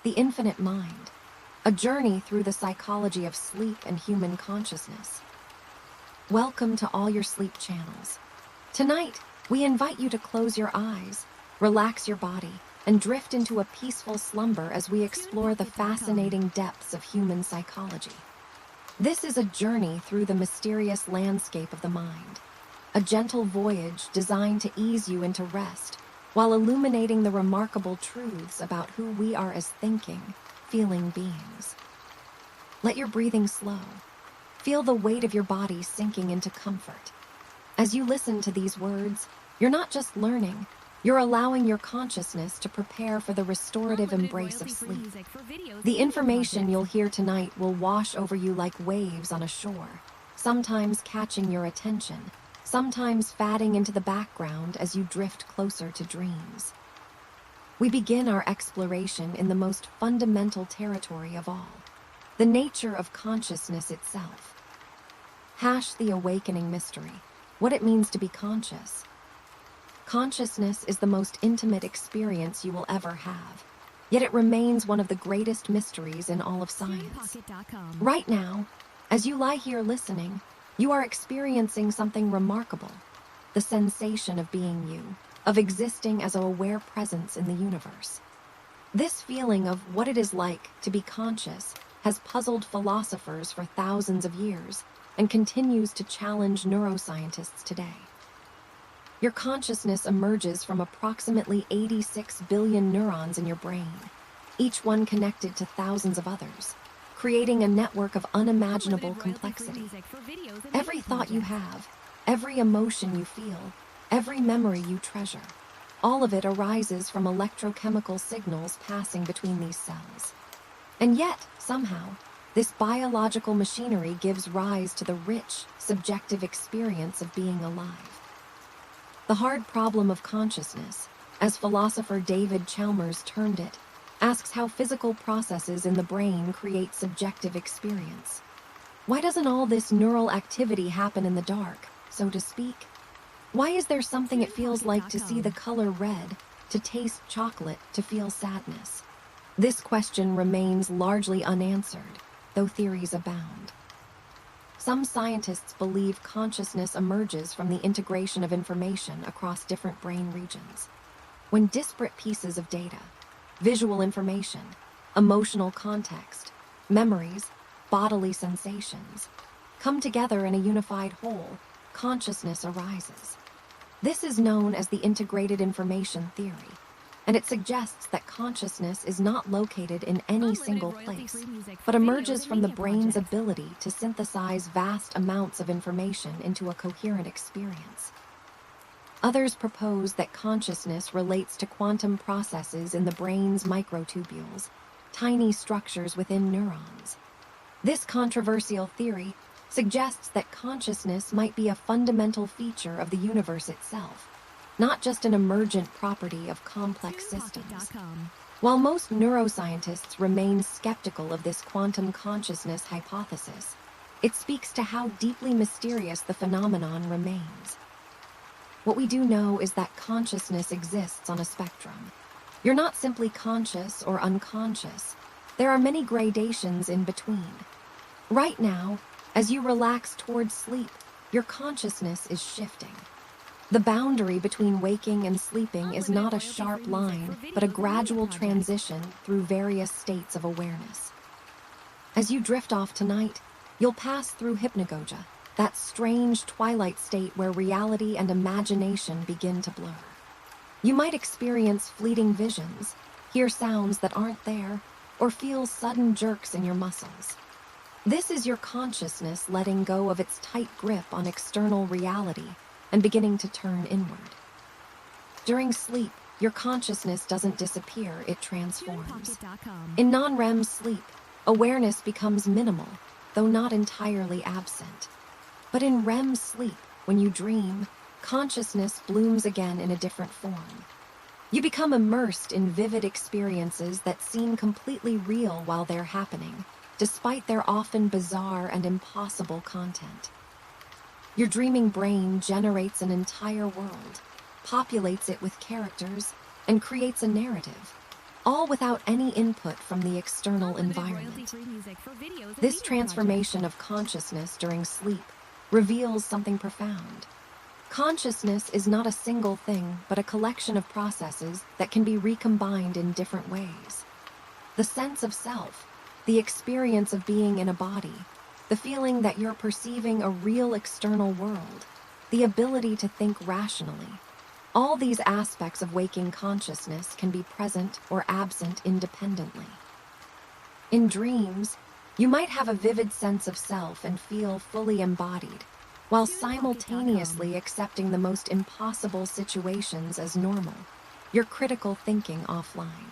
The Infinite Mind, a journey through the psychology of sleep and human consciousness. Welcome to all your sleep channels. Tonight, we invite you to close your eyes, relax your body, and drift into a peaceful slumber as we explore the fascinating depths of human psychology. This is a journey through the mysterious landscape of the mind, a gentle voyage designed to ease you into rest while illuminating the remarkable truths about who we are as thinking, feeling beings. Let your breathing slow. Feel the weight of your body sinking into comfort. As you listen to these words, you're not just learning, you're allowing your consciousness to prepare for the restorative embrace of sleep. The information you'll hear tonight will wash over you like waves on a shore, sometimes catching your attention, sometimes fading into the background as you drift closer to dreams. We begin our exploration in the most fundamental territory of all, the nature of consciousness itself. Hash the awakening mystery, what it means to be conscious. Consciousness is the most intimate experience you will ever have, yet it remains one of the greatest mysteries in all of science. Right now, as you lie here listening, you are experiencing something remarkable, the sensation of being you, of existing as an aware presence in the universe. This feeling of what it is like to be conscious has puzzled philosophers for thousands of years and continues to challenge neuroscientists today. Your consciousness emerges from approximately 86 billion neurons in your brain, each one connected to thousands of others, creating a network of unimaginable complexity. Every thought you have, every emotion you feel, every memory you treasure, all of it arises from electrochemical signals passing between these cells. And yet, somehow, this biological machinery gives rise to the rich, subjective experience of being alive. The hard problem of consciousness, as philosopher David Chalmers termed it, asks how physical processes in the brain create subjective experience. Why doesn't all this neural activity happen in the dark, so to speak? Why is there something it feels like to see the color red, to taste chocolate, to feel sadness? This question remains largely unanswered, though theories abound. Some scientists believe consciousness emerges from the integration of information across different brain regions. When disparate pieces of data, visual information, emotional context, memories, bodily sensations, come together in a unified whole, consciousness arises. This is known as the integrated information theory, and it suggests that consciousness is not located in any single place, but emerges from the brain's ability to synthesize vast amounts of information into a coherent experience. Others propose that consciousness relates to quantum processes in the brain's microtubules, tiny structures within neurons. This controversial theory suggests that consciousness might be a fundamental feature of the universe itself, not just an emergent property of complex systems. While most neuroscientists remain skeptical of this quantum consciousness hypothesis, it speaks to how deeply mysterious the phenomenon remains. What we do know is that consciousness exists on a spectrum. You're not simply conscious or unconscious. There are many gradations in between. Right now, as you relax towards sleep, your consciousness is shifting. The boundary between waking and sleeping is not a sharp line, but a gradual transition through various states of awareness. As you drift off tonight, you'll pass through hypnagogia, that strange twilight state where reality and imagination begin to blur. You might experience fleeting visions, hear sounds that aren't there, or feel sudden jerks in your muscles. This is your consciousness letting go of its tight grip on external reality and beginning to turn inward. During sleep, your consciousness doesn't disappear, it transforms. In non-REM sleep, awareness becomes minimal, though not entirely absent. But in REM sleep, when you dream, consciousness blooms again in a different form. You become immersed in vivid experiences that seem completely real while they're happening, despite their often bizarre and impossible content. Your dreaming brain generates an entire world, populates it with characters, and creates a narrative, all without any input from the external environment. This transformation of consciousness during sleep reveals something profound. Consciousness is not a single thing, but a collection of processes that can be recombined in different ways. The sense of self, the experience of being in a body, the feeling that you're perceiving a real external world, the ability to think rationally. All these aspects of waking consciousness can be present or absent independently. In dreams, you might have a vivid sense of self and feel fully embodied, while simultaneously accepting the most impossible situations as normal, your critical thinking offline.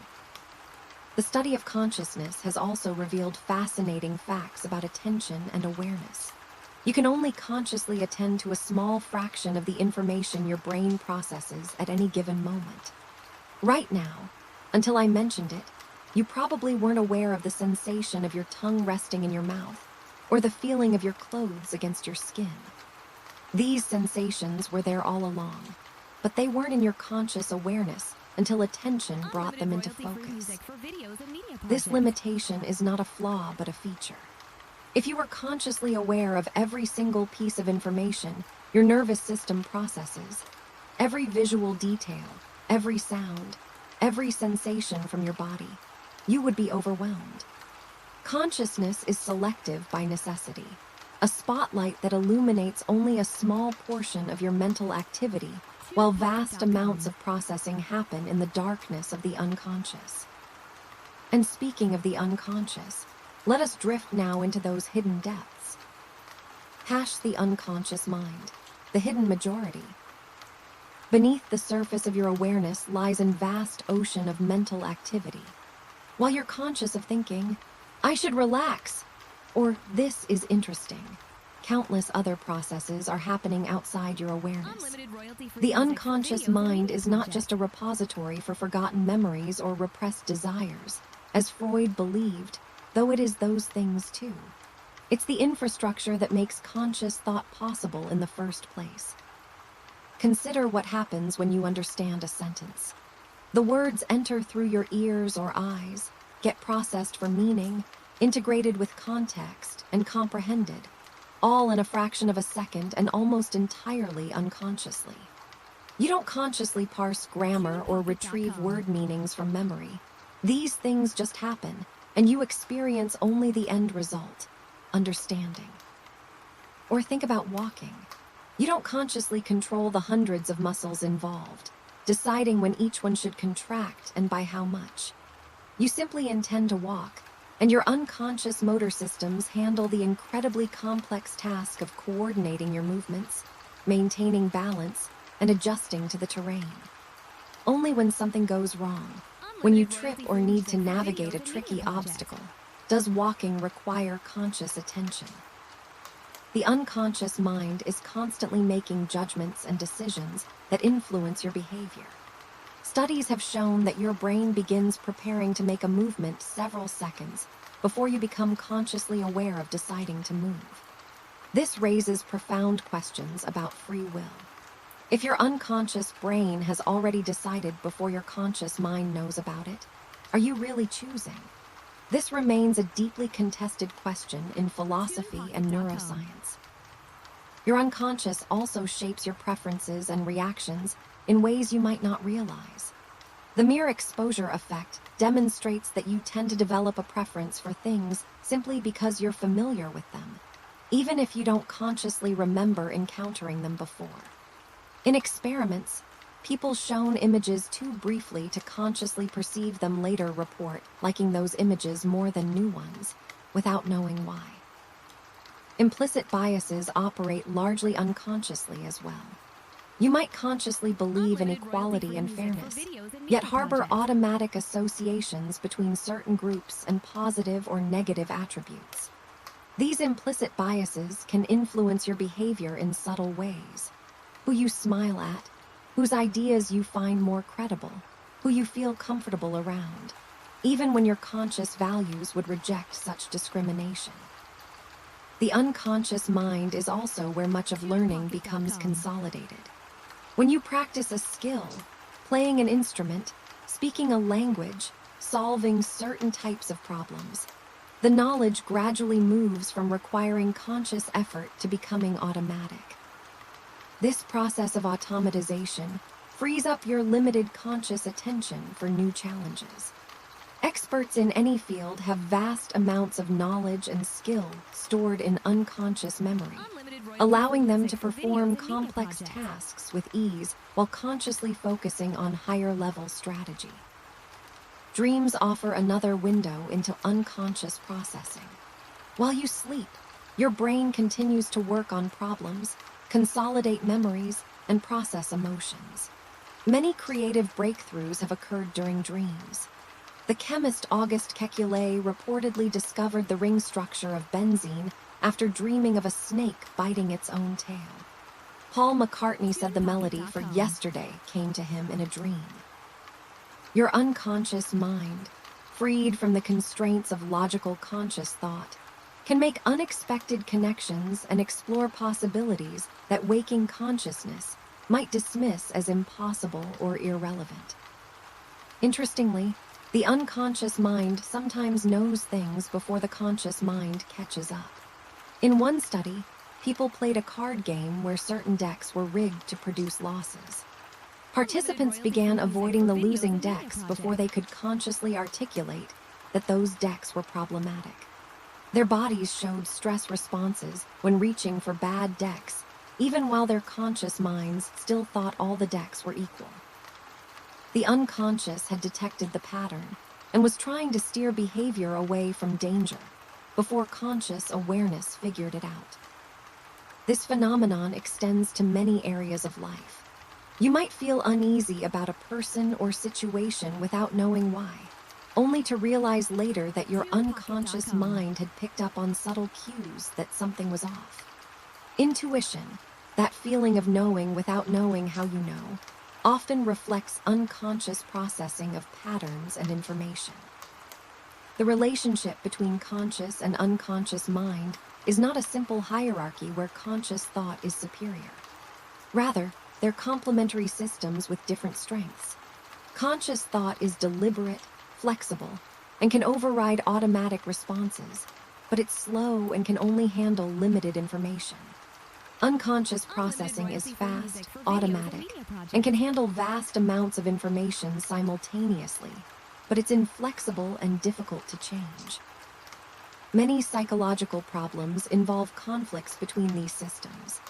The study of consciousness has also revealed fascinating facts about attention and awareness. You can only consciously attend to a small fraction of the information your brain processes at any given moment. Right now, until I mentioned it, you probably weren't aware of the sensation of your tongue resting in your mouth, or the feeling of your clothes against your skin. These sensations were there all along, but they weren't in your conscious awareness until attention brought them into focus. This limitation is not a flaw, but a feature. If you were consciously aware of every single piece of information your nervous system processes, every visual detail, every sound, every sensation from your body, you would be overwhelmed. Consciousness is selective by necessity, a spotlight that illuminates only a small portion of your mental activity, while vast amounts of processing happen in the darkness of the unconscious. And speaking of the unconscious, let us drift now into those hidden depths. The unconscious mind, the hidden majority. Beneath the surface of your awareness lies a vast ocean of mental activity. While you're conscious of thinking, "I should relax," or "this is interesting," countless other processes are happening outside your awareness. The unconscious mind is not just a repository for forgotten memories or repressed desires, as Freud believed, though it is those things too. It's the infrastructure that makes conscious thought possible in the first place. Consider what happens when you understand a sentence. The words enter through your ears or eyes, get processed for meaning, integrated with context, and comprehended, all in a fraction of a second and almost entirely unconsciously. You don't consciously parse grammar or retrieve word meanings from memory. These things just happen, and you experience only the end result, understanding. Or think about walking. You don't consciously control the hundreds of muscles involved, deciding when each one should contract and by how much. You simply intend to walk, and your unconscious motor systems handle the incredibly complex task of coordinating your movements, maintaining balance, and adjusting to the terrain. Only when something goes wrong, when you trip or need to navigate a tricky obstacle, does walking require conscious attention. The unconscious mind is constantly making judgments and decisions that influence your behavior. Studies have shown that your brain begins preparing to make a movement several seconds before you become consciously aware of deciding to move. This raises profound questions about free will. If your unconscious brain has already decided before your conscious mind knows about it, are you really choosing? This remains a deeply contested question in philosophy and neuroscience. Your unconscious also shapes your preferences and reactions in ways you might not realize. The mere exposure effect demonstrates that you tend to develop a preference for things simply because you're familiar with them, even if you don't consciously remember encountering them before. In experiments, people shown images too briefly to consciously perceive them later report liking those images more than new ones, without knowing why. Implicit biases operate largely unconsciously as well. You might consciously believe in equality and fairness, yet harbor automatic associations between certain groups and positive or negative attributes. These implicit biases can influence your behavior in subtle ways. Who you smile at, whose ideas you find more credible, who you feel comfortable around, even when your conscious values would reject such discrimination. The unconscious mind is also where much of learning becomes consolidated. When you practice a skill, playing an instrument, speaking a language, solving certain types of problems. The knowledge gradually moves from requiring conscious effort to becoming automatic. This process of automatization frees up your limited conscious attention for new challenges. Experts in any field have vast amounts of knowledge and skill stored in unconscious memory, allowing them to perform complex tasks with ease while consciously focusing on higher-level strategy. Dreams offer another window into unconscious processing. While you sleep, your brain continues to work on problems, consolidate memories, and process emotions. Many creative breakthroughs have occurred during dreams. The chemist Auguste Kekulé reportedly discovered the ring structure of benzene after dreaming of a snake biting its own tail. Paul McCartney said the melody for Yesterday came to him in a dream. Your unconscious mind, freed from the constraints of logical conscious thought, can make unexpected connections and explore possibilities that waking consciousness might dismiss as impossible or irrelevant. Interestingly, the unconscious mind sometimes knows things before the conscious mind catches up. In one study, people played a card game where certain decks were rigged to produce losses. Participants began avoiding the losing decks before they could consciously articulate that those decks were problematic. Their bodies showed stress responses when reaching for bad decks, even while their conscious minds still thought all the decks were equal. The unconscious had detected the pattern and was trying to steer behavior away from danger before conscious awareness figured it out. This phenomenon extends to many areas of life. You might feel uneasy about a person or situation without knowing why, only to realize later that your unconscious mind had picked up on subtle cues that something was off. Intuition, that feeling of knowing without knowing how you know, often reflects unconscious processing of patterns and information. The relationship between conscious and unconscious mind is not a simple hierarchy where conscious thought is superior. Rather, they're complementary systems with different strengths. Conscious thought is deliberate, flexible, and can override automatic responses, but it's slow and can only handle limited information. Unconscious processing is fast, automatic, and can handle vast amounts of information simultaneously, but it's inflexible and difficult to change. Many psychological problems involve conflicts between these systems.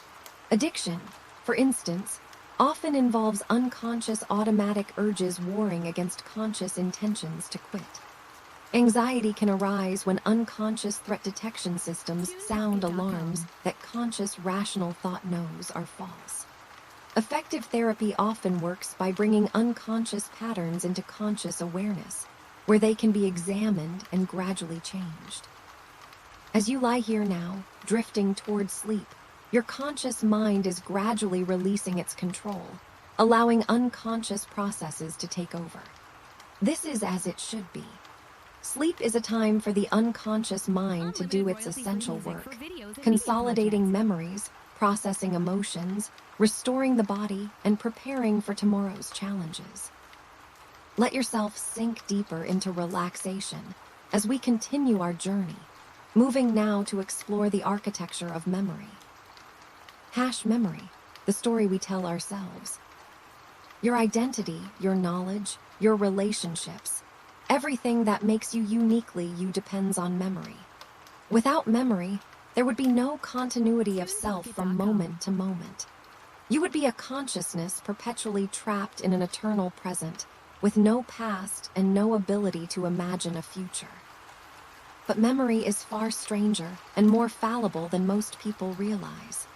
Addiction, for instance, often involves unconscious automatic urges warring against conscious intentions to quit. Anxiety can arise when unconscious threat detection systems sound alarms that conscious rational thought knows are false. Effective therapy often works by bringing unconscious patterns into conscious awareness, where they can be examined and gradually changed. As you lie here now, drifting toward sleep, your conscious mind is gradually releasing its control, allowing unconscious processes to take over. This is as it should be. Sleep is a time for the unconscious mind to do its essential work, consolidating memories, processing emotions, restoring the body, and preparing for tomorrow's challenges. Let yourself sink deeper into relaxation as we continue our journey, moving now to explore the architecture of memory. Memory, the story we tell ourselves. Your identity, your knowledge, your relationships, everything that makes you uniquely you depends on memory. Without memory, there would be no continuity of self from moment to moment. You would be a consciousness perpetually trapped in an eternal present, with no past and no ability to imagine a future. But memory is far stranger and more fallible than most people realize.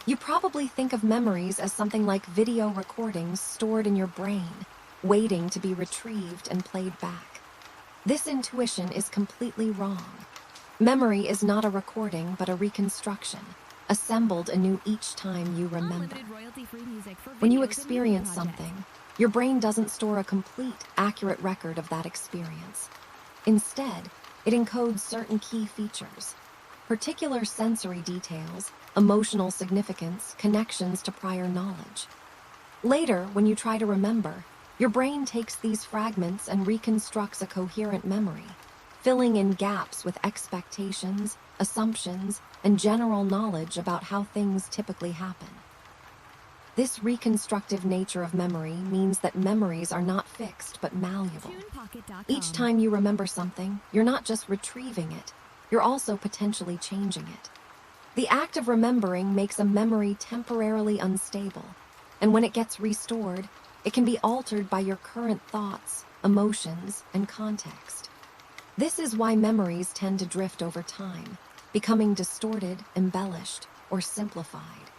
You probably think of memories as something like video recordings stored in your brain, waiting to be retrieved and played back. This intuition is completely wrong. Memory is not a recording, but a reconstruction, assembled anew each time you remember. When you experience something, your brain doesn't store a complete, accurate record of that experience. Instead, it encodes certain key features, particular sensory details, emotional significance, connections to prior knowledge. Later, when you try to remember, Your brain takes these fragments and reconstructs a coherent memory, filling in gaps with expectations, assumptions, and general knowledge about how things typically happen. This reconstructive nature of memory means that memories are not fixed but malleable. Each time you remember something, you're not just retrieving it, you're also potentially changing it. The act of remembering makes a memory temporarily unstable, and when it gets restored, it can be altered by your current thoughts, emotions, and context. This is why memories tend to drift over time, becoming distorted, embellished, or simplified.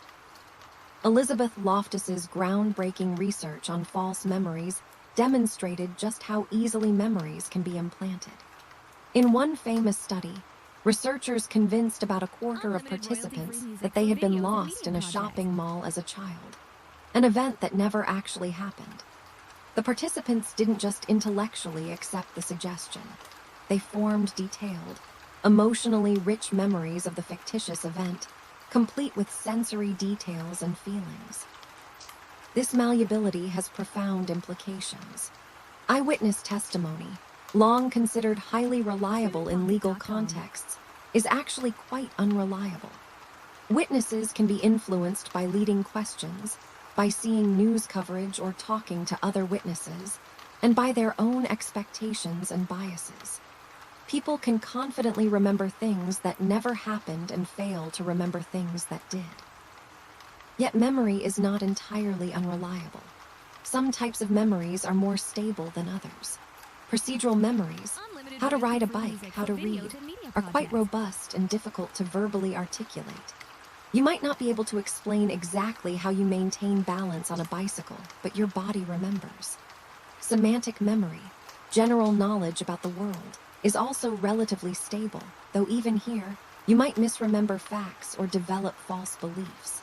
Elizabeth Loftus's groundbreaking research on false memories demonstrated just how easily memories can be implanted. In one famous study, researchers convinced about a quarter of participants that they had been lost in a shopping mall as a child, an event that never actually happened. The participants didn't just intellectually accept the suggestion. They formed detailed, emotionally rich memories of the fictitious event, complete with sensory details and feelings. This malleability has profound implications. Eyewitness testimony, long considered highly reliable in legal contexts, is actually quite unreliable. Witnesses can be influenced by leading questions, by seeing news coverage or talking to other witnesses, and by their own expectations and biases. People can confidently remember things that never happened and fail to remember things that did. Yet memory is not entirely unreliable. Some types of memories are more stable than others. Procedural memories, how to ride a bike, how to read, are quite robust and difficult to verbally articulate. You might not be able to explain exactly how you maintain balance on a bicycle, but your body remembers. Semantic memory, general knowledge about the world, is also relatively stable, though even here, you might misremember facts or develop false beliefs.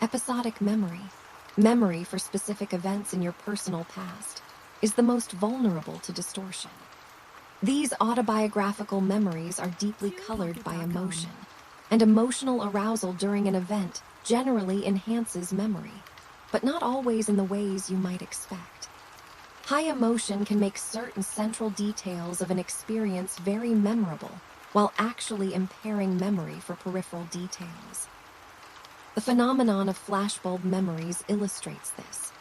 Episodic memory, memory for specific events in your personal past, is the most vulnerable to distortion. These autobiographical memories are deeply colored by emotion, and emotional arousal during an event generally enhances memory, but not always in the ways you might expect. High emotion can make certain central details of an experience very memorable, while actually impairing memory for peripheral details. The phenomenon of flashbulb memories illustrates this.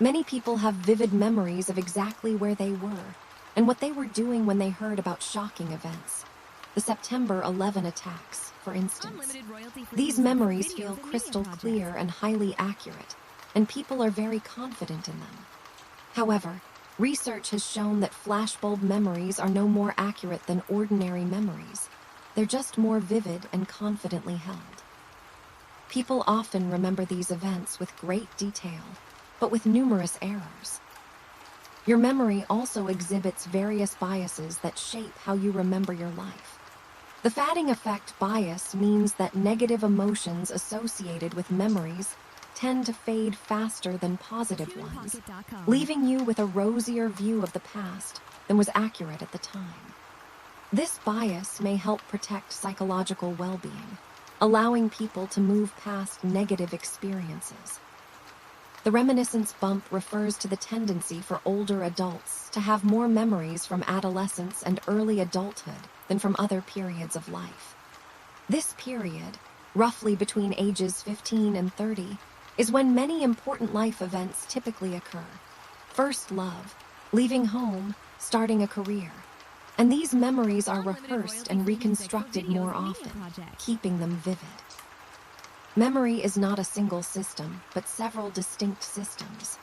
Many people have vivid memories of exactly where they were and what they were doing when they heard about shocking events. The September 11 attacks, for instance. These memories feel crystal clear and highly accurate, and people are very confident in them. However, research has shown that flashbulb memories are no more accurate than ordinary memories. They're just more vivid and confidently held. People often remember these events with great detail, but with numerous errors. Your memory also exhibits various biases that shape how you remember your life. The fading effect bias means that negative emotions associated with memories tend to fade faster than positive ones, leaving you with a rosier view of the past than was accurate at the time. This bias may help protect psychological well-being, allowing people to move past negative experiences. The reminiscence bump refers to the tendency for older adults to have more memories from adolescence and early adulthood than from other periods of life. This period, roughly between ages 15 and 30, is when many important life events typically occur. First love, leaving home, starting a career. And these memories are rehearsed and reconstructed more often, keeping them vivid. Memory is not a single system, but several distinct systems.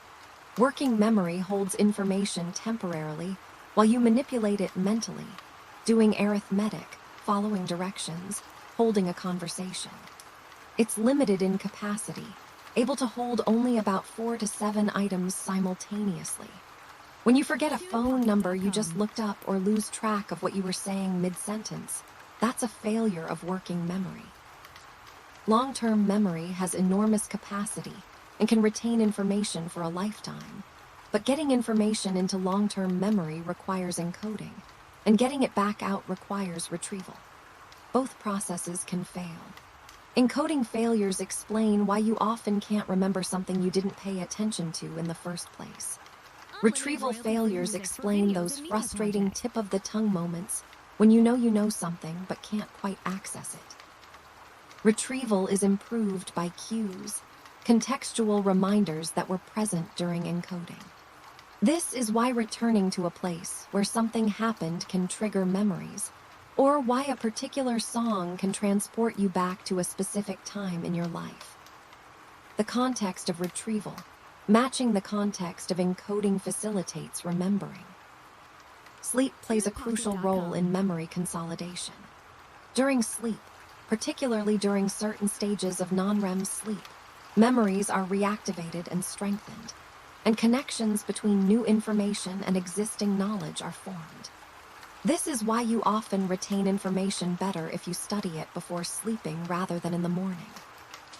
Working memory holds information temporarily while you manipulate it mentally, doing arithmetic, following directions, holding a conversation. It's limited in capacity, able to hold only about 4 to 7 items simultaneously. When you forget a phone number you just looked up or lose track of what you were saying mid-sentence, that's a failure of working memory. Long-term memory has enormous capacity and can retain information for a lifetime. But getting information into long-term memory requires encoding, and getting it back out requires retrieval. Both processes can fail. Encoding failures explain why you often can't remember something you didn't pay attention to in the first place. Retrieval failures explain those frustrating tip-of-the-tongue moments when you know something but can't quite access it. Retrieval is improved by cues, contextual reminders that were present during encoding. This is why returning to a place where something happened can trigger memories, or why a particular song can transport you back to a specific time in your life. The context of retrieval, matching the context of encoding, facilitates remembering. Sleep plays a crucial role in memory consolidation. During sleep, particularly during certain stages of non-REM sleep, memories are reactivated and strengthened, and connections between new information and existing knowledge are formed. This is why you often retain information better if you study it before sleeping rather than in the morning.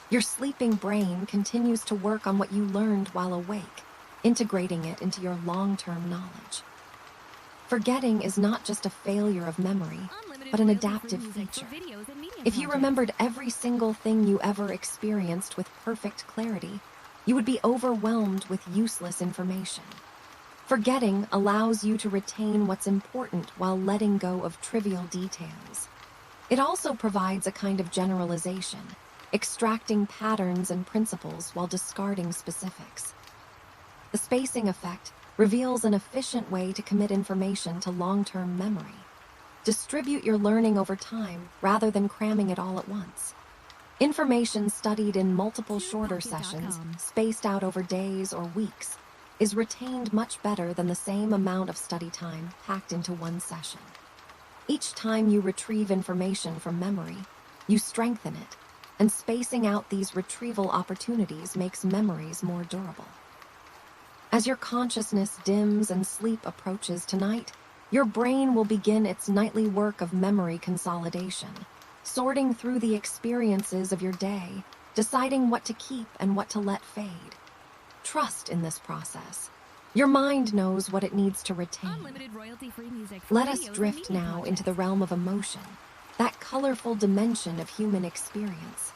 Your sleeping brain continues to work on what you learned while awake, integrating it into your long-term knowledge. Forgetting is not just a failure of memory, but an adaptive feature. If you remembered every single thing you ever experienced with perfect clarity, you would be overwhelmed with useless information. Forgetting allows you to retain what's important while letting go of trivial details. It also provides a kind of generalization, extracting patterns and principles while discarding specifics. The spacing effect reveals an efficient way to commit information to long-term memory. Distribute your learning over time rather than cramming it all at once. Information studied in multiple shorter sessions, spaced out over days or weeks, is retained much better than the same amount of study time packed into one session. Each time you retrieve information from memory, you strengthen it, and spacing out these retrieval opportunities makes memories more durable. As your consciousness dims and sleep approaches tonight, your brain will begin its nightly work of memory consolidation, sorting through the experiences of your day, deciding what to keep and what to let fade. Trust in this process. Your mind knows what it needs to retain. Let us drift now into the realm of emotion, that colorful dimension of human experience.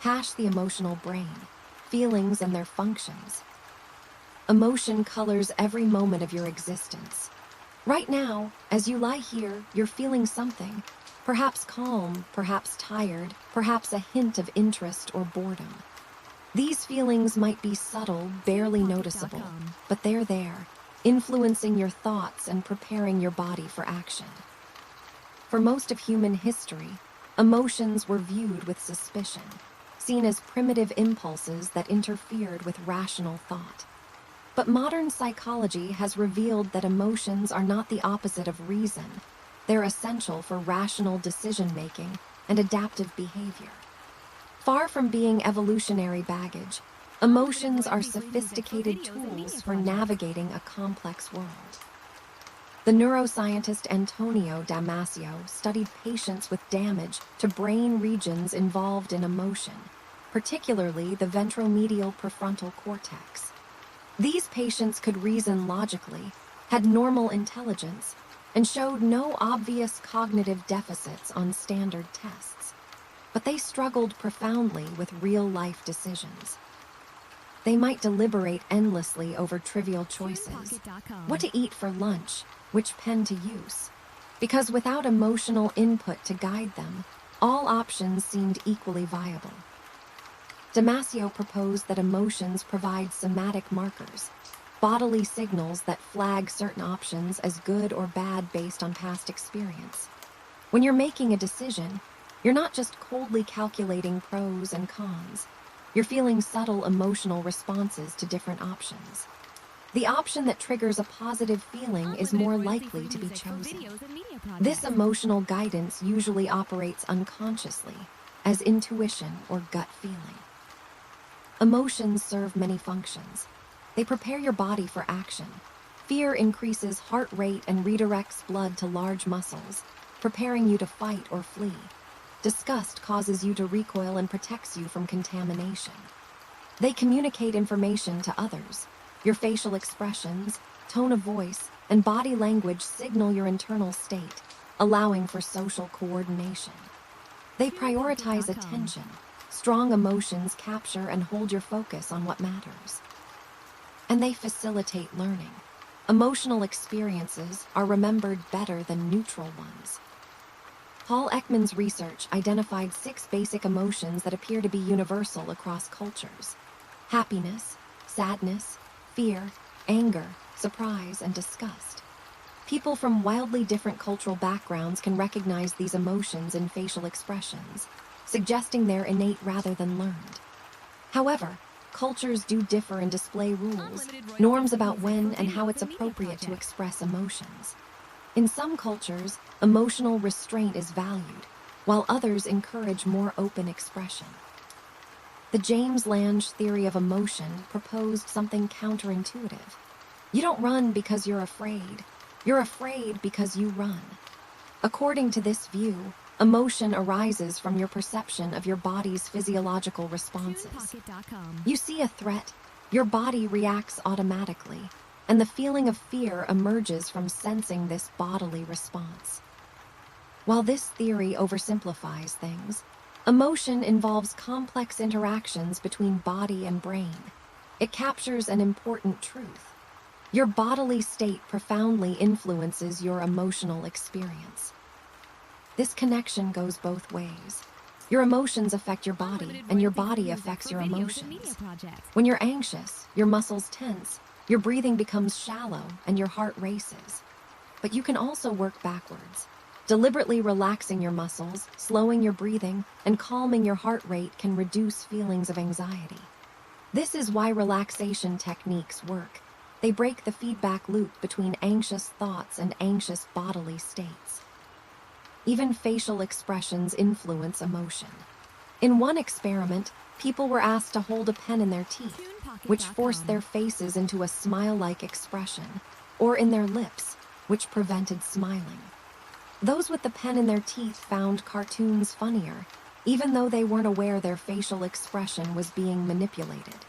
Hash the emotional brain, feelings and their functions. Emotion colors every moment of your existence. Right now, as you lie here, you're feeling something. Perhaps calm, perhaps tired, perhaps a hint of interest or boredom. These feelings might be subtle, barely noticeable, but they're there, influencing your thoughts and preparing your body for action. For most of human history, emotions were viewed with suspicion, seen as primitive impulses that interfered with rational thought. But modern psychology has revealed that emotions are not the opposite of reason. They're essential for rational decision-making and adaptive behavior. Far from being evolutionary baggage, emotions are sophisticated tools for navigating a complex world. The neuroscientist Antonio Damasio studied patients with damage to brain regions involved in emotion, particularly the ventromedial prefrontal cortex. These patients could reason logically, had normal intelligence, and showed no obvious cognitive deficits on standard tests. But they struggled profoundly with real-life decisions. They might deliberate endlessly over trivial choices. What to eat for lunch, which pen to use. Because without emotional input to guide them, all options seemed equally viable. Damasio proposed that emotions provide somatic markers, bodily signals that flag certain options as good or bad based on past experience. When you're making a decision, you're not just coldly calculating pros and cons. You're feeling subtle emotional responses to different options. The option that triggers a positive feeling is more likely to be chosen. This emotional guidance usually operates unconsciously, as intuition or gut feeling. Emotions serve many functions. They prepare your body for action. Fear increases heart rate and redirects blood to large muscles, preparing you to fight or flee. Disgust causes you to recoil and protects you from contamination. They communicate information to others. Your facial expressions, tone of voice, and body language signal your internal state, allowing for social coordination. They prioritize attention. Strong emotions capture and hold your focus on what matters. and they facilitate learning. Emotional experiences are remembered better than neutral ones. Paul Ekman's research identified 6 basic emotions that appear to be universal across cultures: happiness, sadness, fear, anger, surprise, and disgust. People from wildly different cultural backgrounds can recognize these emotions in facial expressions, suggesting they're innate rather than learned. However, cultures do differ in display rules, norms about when and how it's appropriate to express emotions. In some cultures, emotional restraint is valued, while others encourage more open expression. The James Lange theory of emotion proposed something counterintuitive. You don't run because you're afraid. You're afraid because you run. According to this view, emotion arises from your perception of your body's physiological responses. You see a threat, your body reacts automatically, and the feeling of fear emerges from sensing this bodily response. While this theory oversimplifies things, emotion involves complex interactions between body and brain. It captures an important truth. Your bodily state profoundly influences your emotional experience. This connection goes both ways. Your emotions affect your body, and your body affects your emotions. When you're anxious, your muscles tense, your breathing becomes shallow, and your heart races. But you can also work backwards. Deliberately relaxing your muscles, slowing your breathing, and calming your heart rate can reduce feelings of anxiety. This is why relaxation techniques work. They break the feedback loop between anxious thoughts and anxious bodily states. Even facial expressions influence emotion. In one experiment, people were asked to hold a pen in their teeth, which forced their faces into a smile-like expression, or in their lips, which prevented smiling. Those with the pen in their teeth found cartoons funnier, even though they weren't aware their facial expression was being manipulated.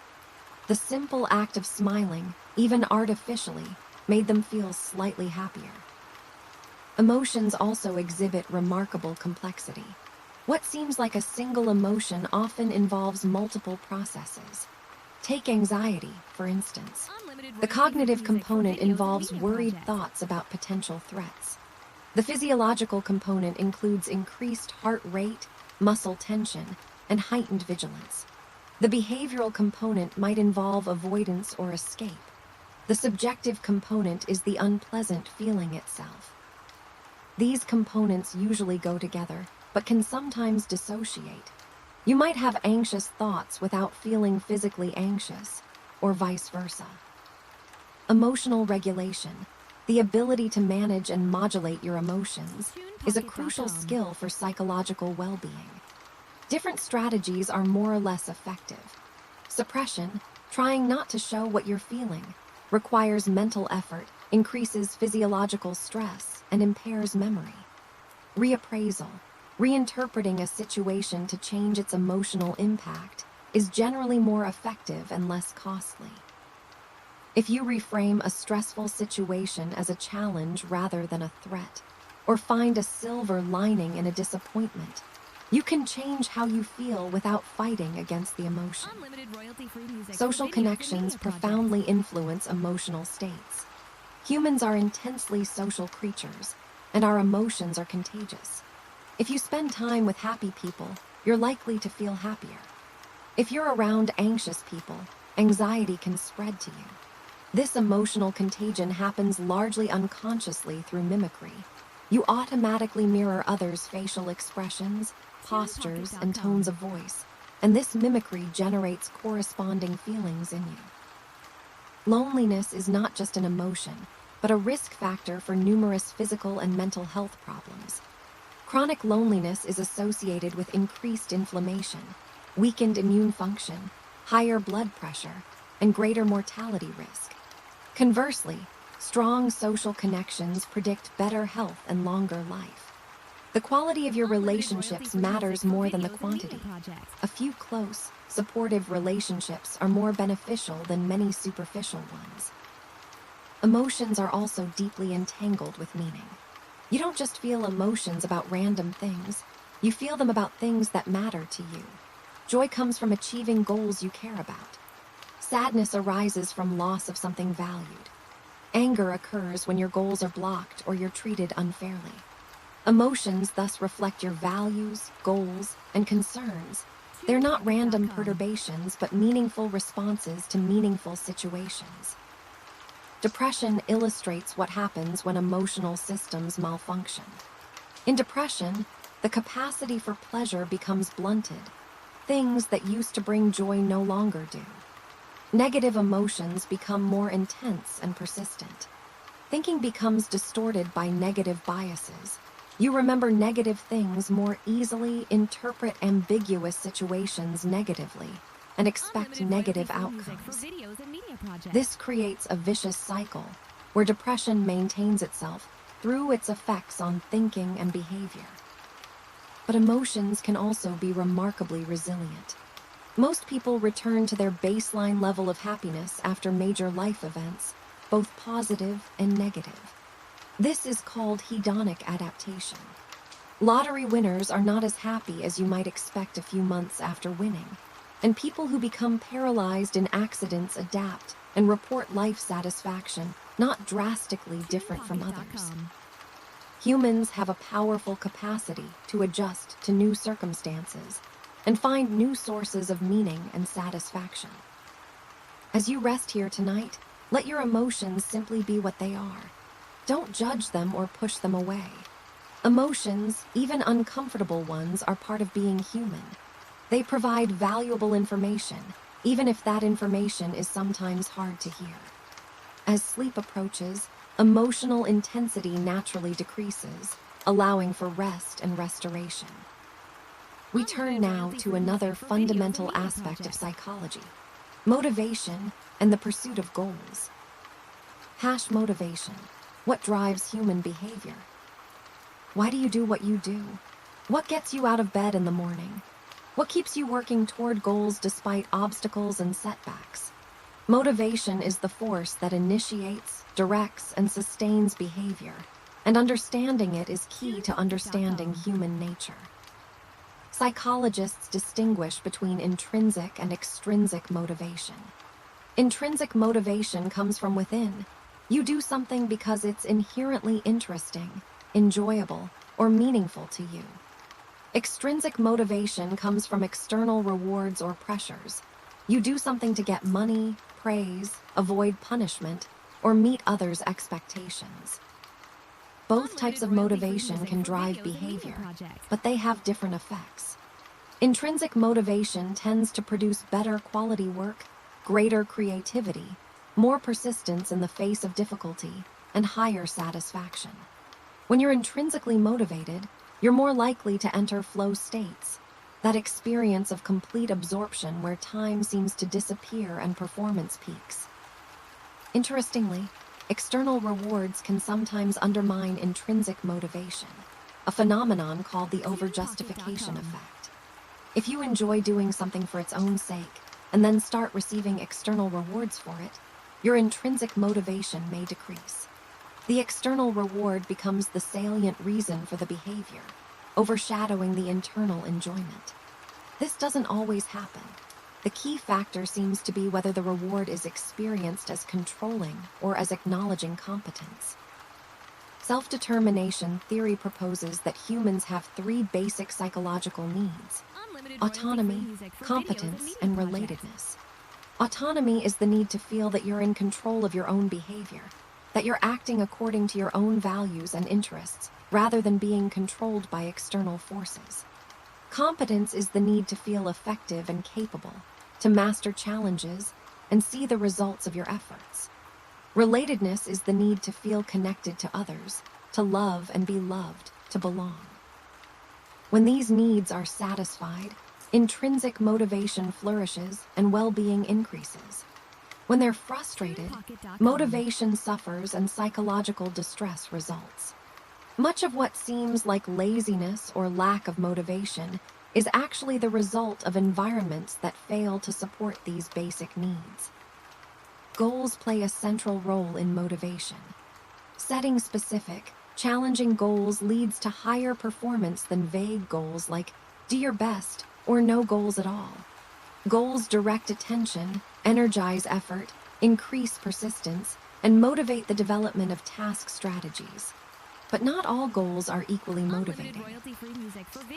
The simple act of smiling, even artificially, made them feel slightly happier. Emotions also exhibit remarkable complexity. What seems like a single emotion often involves multiple processes. Take anxiety, for instance. The cognitive component involves worried thoughts about potential threats. The physiological component includes increased heart rate, muscle tension, and heightened vigilance. The behavioral component might involve avoidance or escape. The subjective component is the unpleasant feeling itself. These components usually go together, but can sometimes dissociate. You might have anxious thoughts without feeling physically anxious, or vice versa. Emotional regulation, the ability to manage and modulate your emotions, is a crucial skill for psychological well-being. Different strategies are more or less effective. Suppression, trying not to show what you're feeling, requires mental effort, increases physiological stress, and impairs memory. Reappraisal, reinterpreting a situation to change its emotional impact, is generally more effective and less costly. If you reframe a stressful situation as a challenge rather than a threat, or find a silver lining in a disappointment, you can change how you feel without fighting against the emotion. Social connections profoundly influence emotional states. Humans are intensely social creatures, and our emotions are contagious. If you spend time with happy people, you're likely to feel happier. If you're around anxious people, anxiety can spread to you. This emotional contagion happens largely unconsciously through mimicry. You automatically mirror others' facial expressions, postures, and tones of voice, and this mimicry generates corresponding feelings in you. Loneliness is not just an emotion, but a risk factor for numerous physical and mental health problems. Chronic loneliness is associated with increased inflammation, weakened immune function, higher blood pressure, and greater mortality risk. Conversely, strong social connections predict better health and longer life. The quality of your relationships matters more than the quantity. A few close, supportive relationships are more beneficial than many superficial ones. Emotions are also deeply entangled with meaning. You don't just feel emotions about random things, you feel them about things that matter to you. Joy comes from achieving goals you care about. Sadness arises from loss of something valued. Anger occurs when your goals are blocked or you're treated unfairly. Emotions thus reflect your values, goals, and concerns. They're not random perturbations, but meaningful responses to meaningful situations. Depression illustrates what happens when emotional systems malfunction. In depression, the capacity for pleasure becomes blunted. Things that used to bring joy no longer do. Negative emotions become more intense and persistent. Thinking becomes distorted by negative biases. You remember negative things more easily, interpret ambiguous situations negatively, and expect negative outcomes. This creates a vicious cycle where depression maintains itself through its effects on thinking and behavior. But emotions can also be remarkably resilient. Most people return to their baseline level of happiness after major life events, both positive and negative. This is called hedonic adaptation. Lottery winners are not as happy as you might expect a few months after winning, and people who become paralyzed in accidents adapt and report life satisfaction, not drastically different from others. Humans have a powerful capacity to adjust to new circumstances and find new sources of meaning and satisfaction. As you rest here tonight, let your emotions simply be what they are. Don't judge them or push them away. Emotions, even uncomfortable ones, are part of being human. They provide valuable information, even if that information is sometimes hard to hear. As sleep approaches, emotional intensity naturally decreases, allowing for rest and restoration. We turn now to another fundamental aspect of psychology: motivation and the pursuit of goals. Motivation. What drives human behavior? Why do you do what you do? What gets you out of bed in the morning? What keeps you working toward goals despite obstacles and setbacks? Motivation is the force that initiates, directs, and sustains behavior, and understanding it is key to understanding human nature. Psychologists distinguish between intrinsic and extrinsic motivation. Intrinsic motivation comes from within. You do something because it's inherently interesting, enjoyable, or meaningful to you. Extrinsic motivation comes from external rewards or pressures. You do something to get money, praise, avoid punishment, or meet others' expectations. Both types of motivation can drive behavior, but they have different effects. Intrinsic motivation tends to produce better quality work, greater creativity, more persistence in the face of difficulty, and higher satisfaction. When you're intrinsically motivated, you're more likely to enter flow states, that experience of complete absorption where time seems to disappear and performance peaks. Interestingly, external rewards can sometimes undermine intrinsic motivation, a phenomenon called the overjustification effect. If you enjoy doing something for its own sake, and then start receiving external rewards for it, your intrinsic motivation may decrease. The external reward becomes the salient reason for the behavior, overshadowing the internal enjoyment. This doesn't always happen. The key factor seems to be whether the reward is experienced as controlling or as acknowledging competence. Self-determination theory proposes that humans have three basic psychological needs: autonomy, competence, and relatedness. Autonomy is the need to feel that you're in control of your own behavior, that you're acting according to your own values and interests, rather than being controlled by external forces. Competence is the need to feel effective and capable, to master challenges, and see the results of your efforts. Relatedness is the need to feel connected to others, to love and be loved, to belong. When these needs are satisfied, intrinsic motivation flourishes and well-being increases. When they're frustrated, motivation suffers and psychological distress results. Much of what seems like laziness or lack of motivation is actually the result of environments that fail to support these basic needs. Goals play a central role in motivation. Setting specific, challenging goals leads to higher performance than vague goals like do your best or no goals at all. Goals direct attention, energize effort, increase persistence, and motivate the development of task strategies. But not all goals are equally motivating.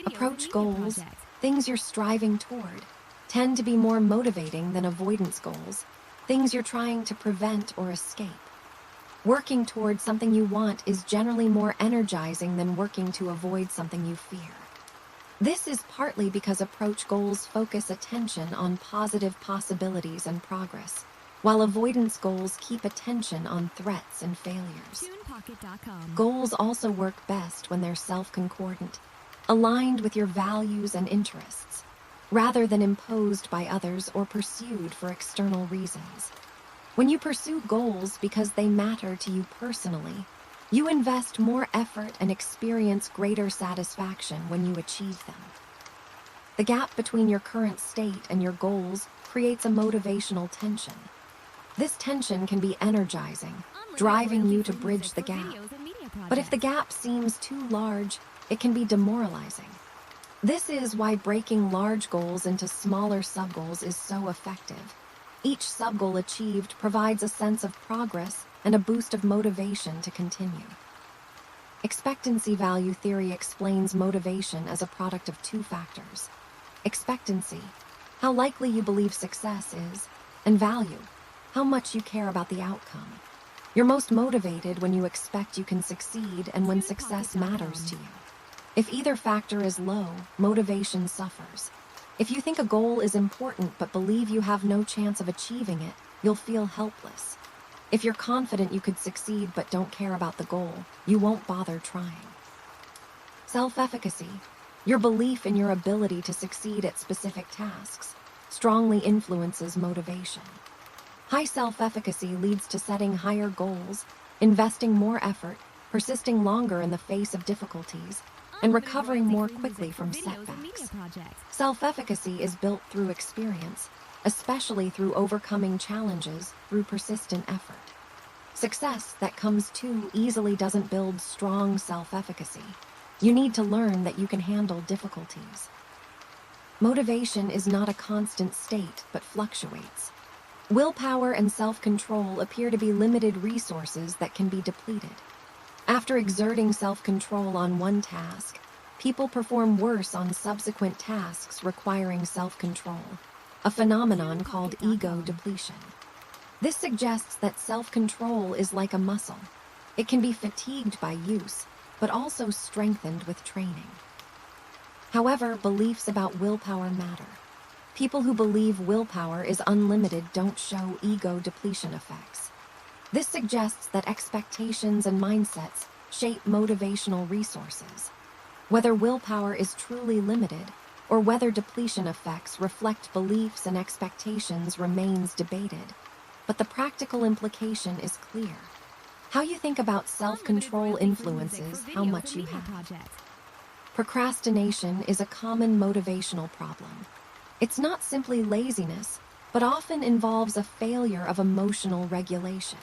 Approach goals, things you're striving toward, tend to be more motivating than avoidance goals, things you're trying to prevent or escape. Working toward something you want is generally more energizing than working to avoid something you fear. This is partly because approach goals focus attention on positive possibilities and progress, while avoidance goals keep attention on threats and failures. Goals also work best when they're self-concordant, aligned with your values and interests, rather than imposed by others or pursued for external reasons. When you pursue goals because they matter to you personally, you invest more effort and experience greater satisfaction when you achieve them. The gap between your current state and your goals creates a motivational tension. This tension can be energizing, driving you to bridge the gap. But if the gap seems too large, it can be demoralizing. This is why breaking large goals into smaller sub-goals is so effective. Each sub-goal achieved provides a sense of progress and a boost of motivation to continue. Expectancy value theory explains motivation as a product of two factors: expectancy, how likely you believe success is, and value, how much you care about the outcome. You're most motivated when you expect you can succeed and when success matters to you. If either factor is low, motivation suffers. If you think a goal is important but believe you have no chance of achieving it, you'll feel helpless. If you're confident you could succeed but don't care about the goal, you won't bother trying. Self-efficacy, your belief in your ability to succeed at specific tasks, strongly influences motivation. High self-efficacy leads to setting higher goals, investing more effort, persisting longer in the face of difficulties, and recovering more quickly from setbacks. Self-efficacy is built through experience, especially through overcoming challenges through persistent effort. Success that comes too easily doesn't build strong self-efficacy. You need to learn that you can handle difficulties. Motivation is not a constant state, but fluctuates. Willpower and self-control appear to be limited resources that can be depleted. After exerting self-control on one task, people perform worse on subsequent tasks requiring self-control, a phenomenon called ego depletion. This suggests that self-control is like a muscle. It can be fatigued by use, but also strengthened with training. However, beliefs about willpower matter. People who believe willpower is unlimited don't show ego depletion effects. This suggests that expectations and mindsets shape motivational resources. Whether willpower is truly limited, or whether depletion effects reflect beliefs and expectations remains debated, but the practical implication is clear. How you think about self-control influences how much you have. Procrastination is a common motivational problem. It's not simply laziness, but often involves a failure of emotional regulation.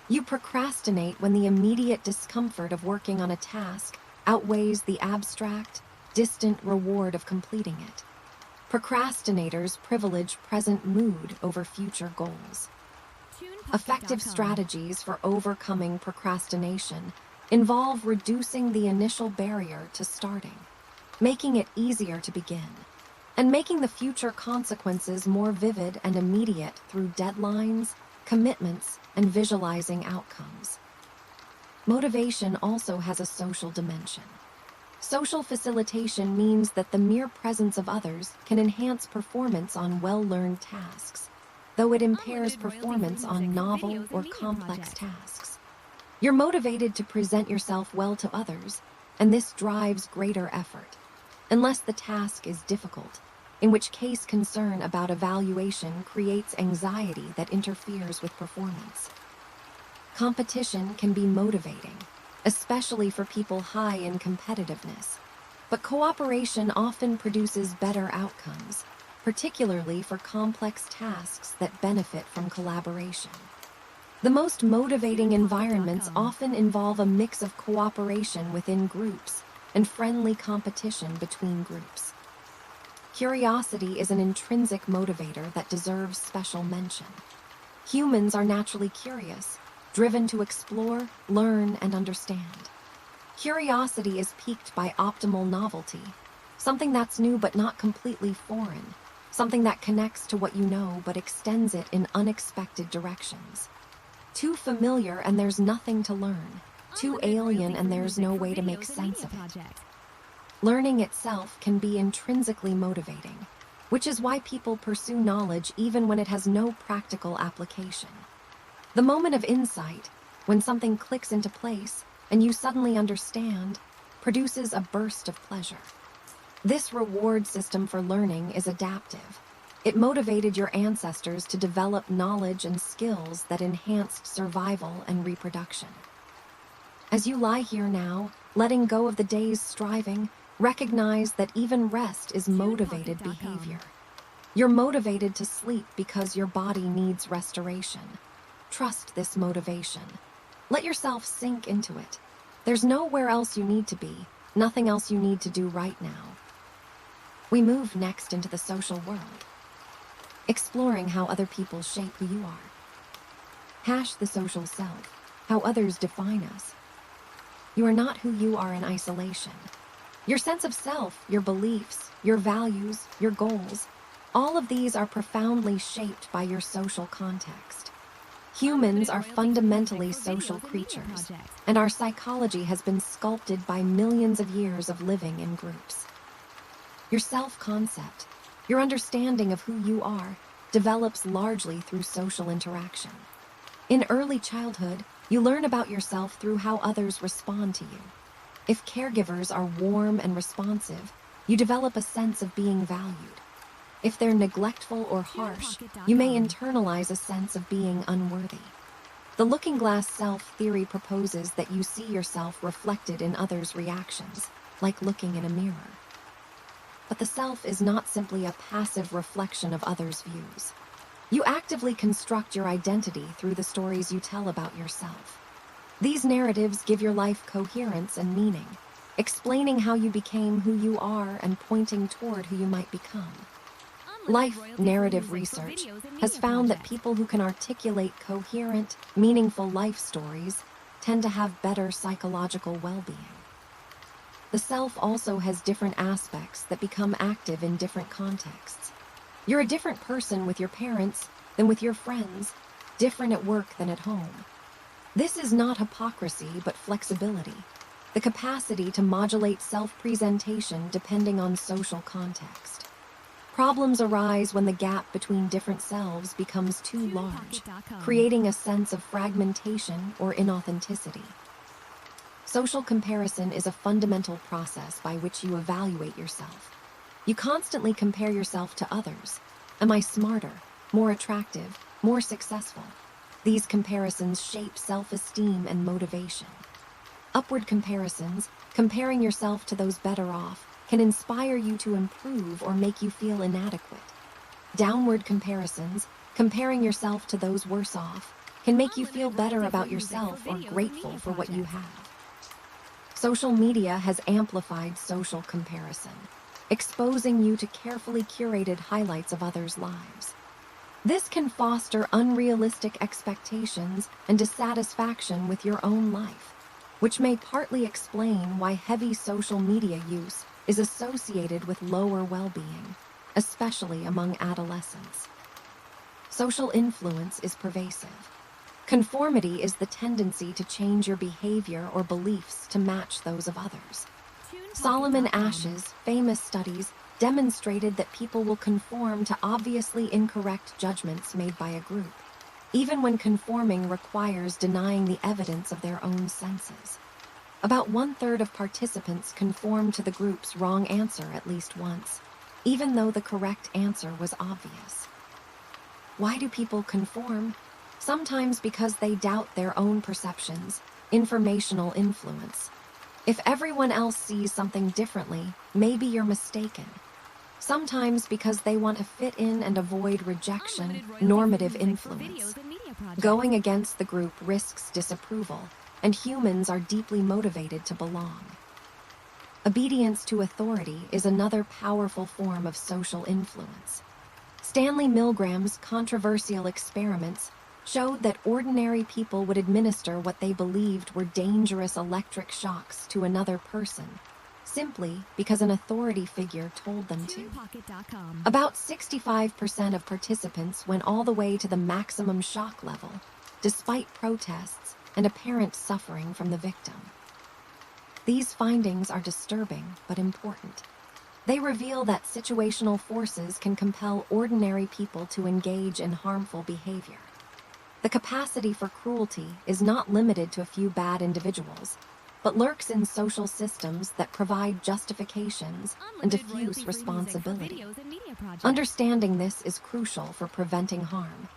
You procrastinate when the immediate discomfort of working on a task outweighs the abstract, distant reward of completing it. Procrastinators privilege present mood over future goals. Effective strategies for overcoming procrastination involve reducing the initial barrier to starting, making it easier to begin, and making the future consequences more vivid and immediate through deadlines, commitments, and visualizing outcomes. Motivation also has a social dimension. Social facilitation means that the mere presence of others can enhance performance on well-learned tasks, though it impairs performance on novel or complex tasks. You're motivated to present yourself well to others, and this drives greater effort, unless the task is difficult, in which case concern about evaluation creates anxiety that interferes with performance. Competition can be motivating, especially for people high in competitiveness, but cooperation often produces better outcomes, particularly for complex tasks that benefit from collaboration. The most motivating environments often involve a mix of cooperation within groups and friendly competition between groups. Curiosity is an intrinsic motivator that deserves special mention. Humans are naturally curious, driven to explore, learn, and understand. Curiosity is piqued by optimal novelty, something that's new but not completely foreign, something that connects to what you know but extends it in unexpected directions. Too familiar and there's nothing to learn, too alien and there's no way to make sense of it. Learning itself can be intrinsically motivating, which is why people pursue knowledge even when it has no practical application. The moment of insight, when something clicks into place and you suddenly understand, produces a burst of pleasure. This reward system for learning is adaptive. It motivated your ancestors to develop knowledge and skills that enhanced survival and reproduction. As you lie here now, letting go of the day's striving, recognize that even rest is motivated behavior. You're motivated to sleep because your body needs restoration. Trust this motivation. Let yourself sink into it. There's nowhere else you need to be, nothing else you need to do right now. We move next into the social world, exploring how other people shape who you are. The social self, how others define us. You are not who you are in isolation. Your sense of self, your beliefs, your values, your goals, all of these are profoundly shaped by your social context. Humans are fundamentally social creatures, and our psychology has been sculpted by millions of years of living in groups. Your self-concept, your understanding of who you are, develops largely through social interaction. In early childhood, you learn about yourself through how others respond to you. If caregivers are warm and responsive, you develop a sense of being valued. If they're neglectful or harsh, you may internalize a sense of being unworthy. The looking glass self theory proposes that you see yourself reflected in others' reactions, like looking in a mirror. But the self is not simply a passive reflection of others' views. You actively construct your identity through the stories you tell about yourself. These narratives give your life coherence and meaning, explaining how you became who you are and pointing toward who you might become. Life narrative research has found that people who can articulate coherent, meaningful life stories tend to have better psychological well-being. The self also has different aspects that become active in different contexts. You're a different person with your parents than with your friends, different at work than at home. This is not hypocrisy, but flexibility, the capacity to modulate self-presentation depending on social context. Problems arise when the gap between different selves becomes too large, creating a sense of fragmentation or inauthenticity. Social comparison is a fundamental process by which you evaluate yourself. You constantly compare yourself to others. Am I smarter, more attractive, more successful? These comparisons shape self-esteem and motivation. Upward comparisons, comparing yourself to those better off, can inspire you to improve or make you feel inadequate. Downward comparisons, comparing yourself to those worse off, can make you feel better about yourself or grateful for what you have. Social media has amplified social comparison, exposing you to carefully curated highlights of others' lives. This can foster unrealistic expectations and dissatisfaction with your own life, which may partly explain why heavy social media use is associated with lower well-being, especially among adolescents. Social influence is pervasive. Conformity is the tendency to change your behavior or beliefs to match those of others. Solomon Asch's famous studies demonstrated that people will conform to obviously incorrect judgments made by a group, even when conforming requires denying the evidence of their own senses. About 1/3 of participants conformed to the group's wrong answer at least once, even though the correct answer was obvious. Why do people conform? Sometimes because they doubt their own perceptions, informational influence. If everyone else sees something differently, maybe you're mistaken. Sometimes because they want to fit in and avoid rejection, normative influence. Going against the group risks disapproval, and humans are deeply motivated to belong. Obedience to authority is another powerful form of social influence. Stanley Milgram's controversial experiments showed that ordinary people would administer what they believed were dangerous electric shocks to another person, simply because an authority figure told them to. About 65% of participants went all the way to the maximum shock level, despite protests and apparent suffering from the victim. These findings are disturbing but important. They reveal that situational forces can compel ordinary people to engage in harmful behavior. The capacity for cruelty is not limited to a few bad individuals, but lurks in social systems that provide justifications and diffuse responsibility. Understanding this is crucial for preventing harm.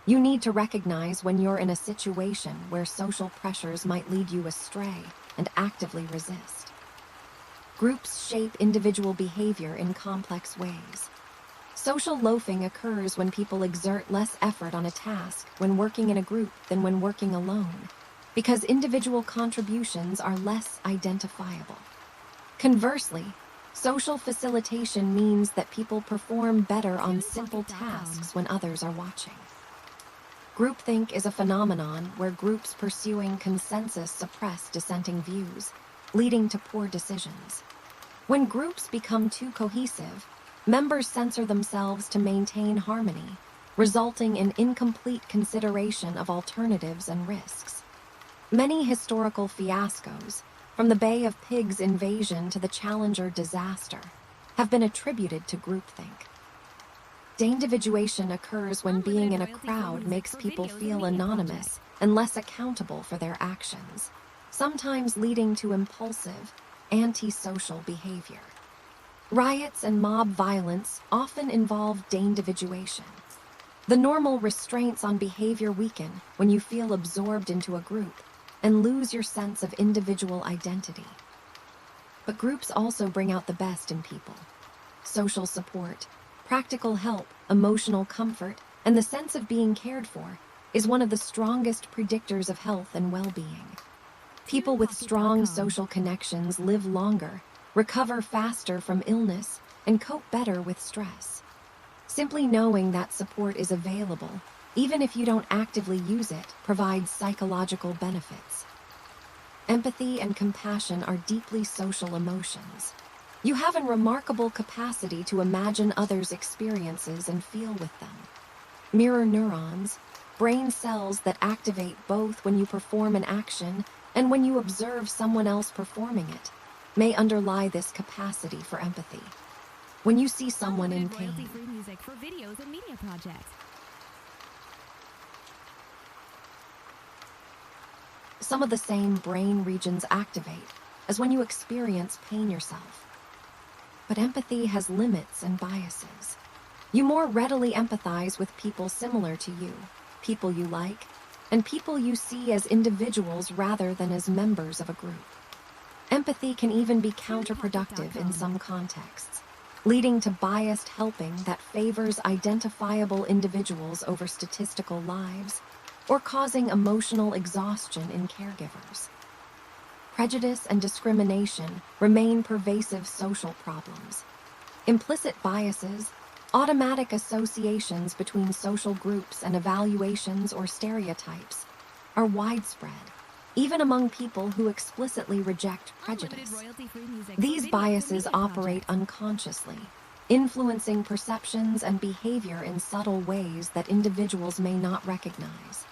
You need to recognize when you're in a situation where social pressures might lead you astray and actively resist. Groups shape individual behavior in complex ways. Social loafing occurs when people exert less effort on a task when working in a group than when working alone, because individual contributions are less identifiable. Conversely, social facilitation means that people perform better on simple tasks when others are watching. Groupthink is a phenomenon where groups pursuing consensus suppress dissenting views, leading to poor decisions. When groups become too cohesive, members censor themselves to maintain harmony, resulting in incomplete consideration of alternatives and risks. Many historical fiascos, from the Bay of Pigs invasion to the Challenger disaster, have been attributed to groupthink. Deindividuation occurs when being in a crowd makes people feel anonymous and less accountable for their actions, sometimes leading to impulsive, antisocial behavior. Riots and mob violence often involve deindividuation. The normal restraints on behavior weaken when you feel absorbed into a group and lose your sense of individual identity. But groups also bring out the best in people. Social support, practical help, emotional comfort, and the sense of being cared for is one of the strongest predictors of health and well-being. People with strong social connections live longer, recover faster from illness, and cope better with stress. Simply knowing that support is available, even if you don't actively use it, provides psychological benefits. Empathy and compassion are deeply social emotions. You have a remarkable capacity to imagine others' experiences and feel with them. Mirror neurons, brain cells that activate both when you perform an action and when you observe someone else performing it, may underlie this capacity for empathy. When you see someone in pain, some of the same brain regions activate as when you experience pain yourself. But empathy has limits and biases. You more readily empathize with people similar to you, people you like, and people you see as individuals rather than as members of a group. Empathy can even be counterproductive in some contexts, leading to biased helping that favors identifiable individuals over statistical lives, or causing emotional exhaustion in caregivers. Prejudice and discrimination remain pervasive social problems. Implicit biases, automatic associations between social groups and evaluations or stereotypes are widespread, even among people who explicitly reject prejudice. These biases operate unconsciously, influencing perceptions and behavior in subtle ways that individuals may not recognize.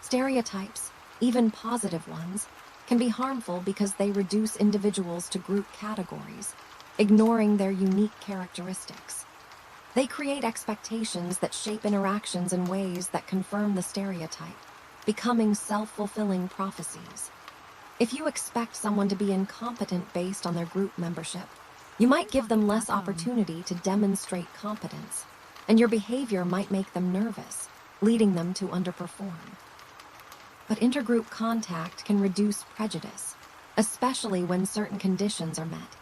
Stereotypes, even positive ones, can be harmful because they reduce individuals to group categories, ignoring their unique characteristics. They create expectations that shape interactions in ways that confirm the stereotype, becoming self-fulfilling prophecies. If you expect someone to be incompetent based on their group membership, you might give them less opportunity to demonstrate competence, and your behavior might make them nervous, leading them to underperform. But intergroup contact can reduce prejudice, especially when certain conditions are met.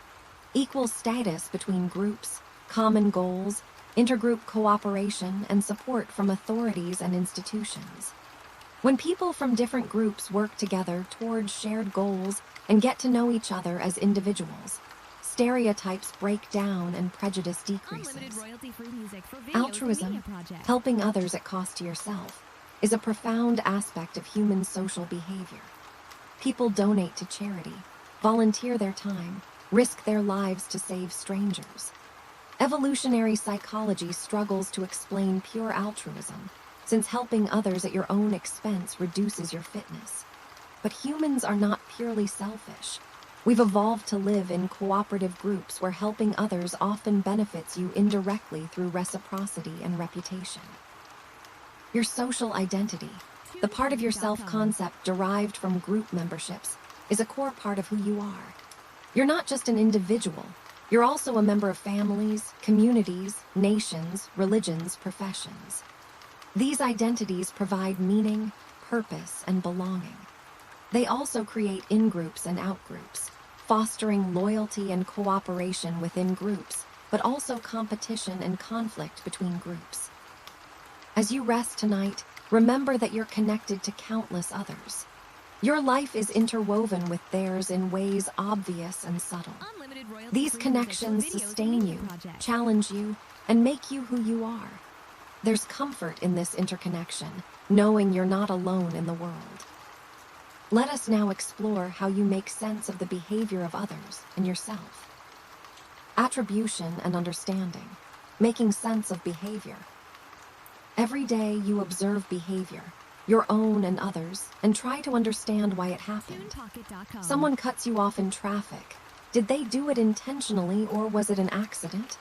Equal status between groups, common goals, intergroup cooperation, and support from authorities and institutions. When people from different groups work together towards shared goals and get to know each other as individuals, stereotypes break down and prejudice decreases. Altruism, helping others at cost to yourself, is a profound aspect of human social behavior. People donate to charity, volunteer their time, risk their lives to save strangers. Evolutionary psychology struggles to explain pure altruism, since helping others at your own expense reduces your fitness. But humans are not purely selfish. We've evolved to live in cooperative groups where helping others often benefits you indirectly through reciprocity and reputation. Your social identity, the part of your self-concept derived from group memberships, is a core part of who you are. You're not just an individual. You're also a member of families, communities, nations, religions, professions. These identities provide meaning, purpose, and belonging. They also create in-groups and out-groups, fostering loyalty and cooperation within groups, but also competition and conflict between groups. As you rest tonight, remember that you're connected to countless others. Your life is interwoven with theirs in ways obvious and subtle. These connections sustain you, challenge you, and make you who you are. There's comfort in this interconnection, knowing you're not alone in the world. Let us now explore how you make sense of the behavior of others and yourself. Attribution and understanding, making sense of behavior. Every day you observe behavior, your own and others, and try to understand why it happened. Someone cuts you off in traffic. Did they do it intentionally or was it an accident?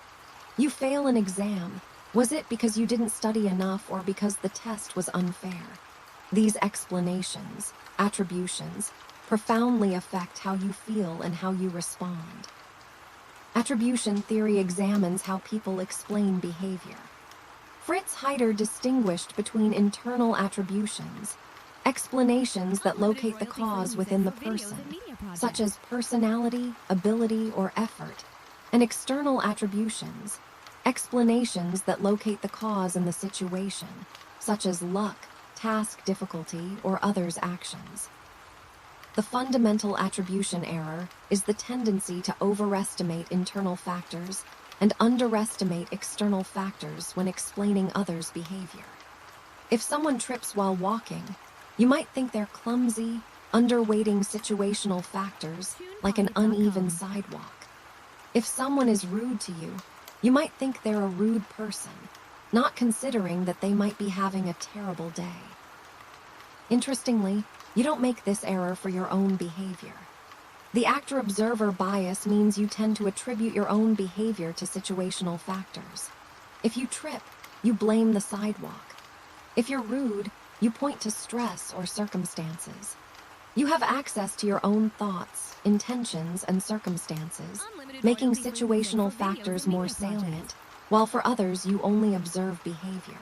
You fail an exam. Was it because you didn't study enough or because the test was unfair? These explanations, attributions, profoundly affect how you feel and how you respond. Attribution theory examines how people explain behavior. Fritz Heider distinguished between internal attributions, explanations that locate the cause within the person, such as personality, ability, or effort, and external attributions, explanations that locate the cause in the situation, such as luck, task difficulty, or others' actions. The fundamental attribution error is the tendency to overestimate internal factors and underestimate external factors when explaining others' behavior. If someone trips while walking, you might think they're clumsy, underweighting situational factors like an uneven sidewalk. If someone is rude to you, you might think they're a rude person, not considering that they might be having a terrible day. Interestingly, you don't make this error for your own behavior. The actor-observer bias means you tend to attribute your own behavior to situational factors. If you trip, you blame the sidewalk. If you're rude, you point to stress or circumstances. You have access to your own thoughts, intentions, and circumstances, making situational factors more salient, while for others you only observe behavior.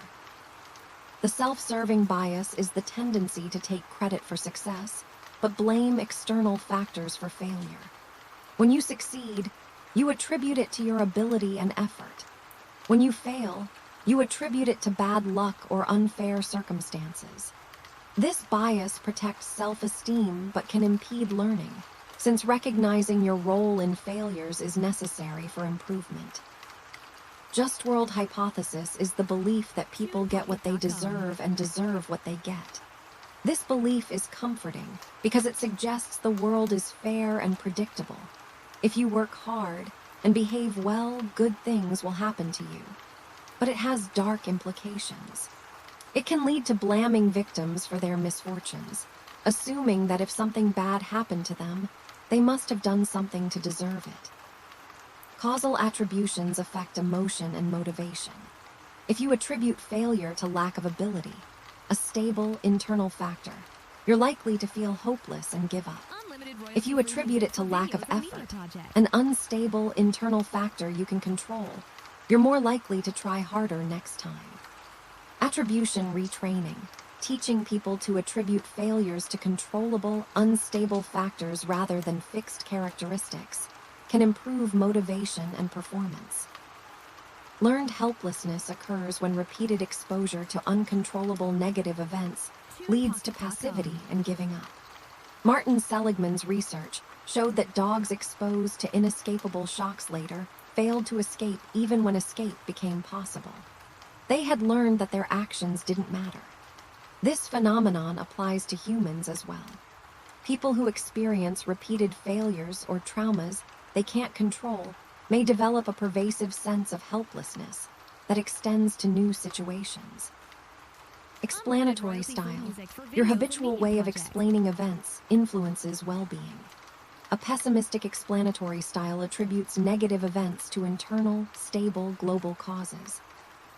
The self-serving bias is the tendency to take credit for success, but blame external factors for failure. When you succeed, you attribute it to your ability and effort. When you fail, you attribute it to bad luck or unfair circumstances. This bias protects self-esteem but can impede learning, since recognizing your role in failures is necessary for improvement. Just world hypothesis is the belief that people get what they deserve and deserve what they get. This belief is comforting because it suggests the world is fair and predictable. If you work hard and behave well, good things will happen to you. But it has dark implications. It can lead to blaming victims for their misfortunes, assuming that if something bad happened to them, they must have done something to deserve it. Causal attributions affect emotion and motivation. If you attribute failure to lack of ability, a stable internal factor, you're likely to feel hopeless and give up. If you attribute it to lack of effort, an unstable internal factor you can control, you're more likely to try harder next time. Attribution retraining, teaching people to attribute failures to controllable, unstable factors rather than fixed characteristics, can improve motivation and performance. Learned helplessness occurs when repeated exposure to uncontrollable negative events leads to passivity and giving up. Martin Seligman's research showed that dogs exposed to inescapable shocks later failed to escape even when escape became possible. They had learned that their actions didn't matter. This phenomenon applies to humans as well. People who experience repeated failures or traumas they can't control may develop a pervasive sense of helplessness that extends to new situations. Explanatory style. Your habitual way of explaining events influences well-being. A pessimistic explanatory style attributes negative events to internal, stable, global causes.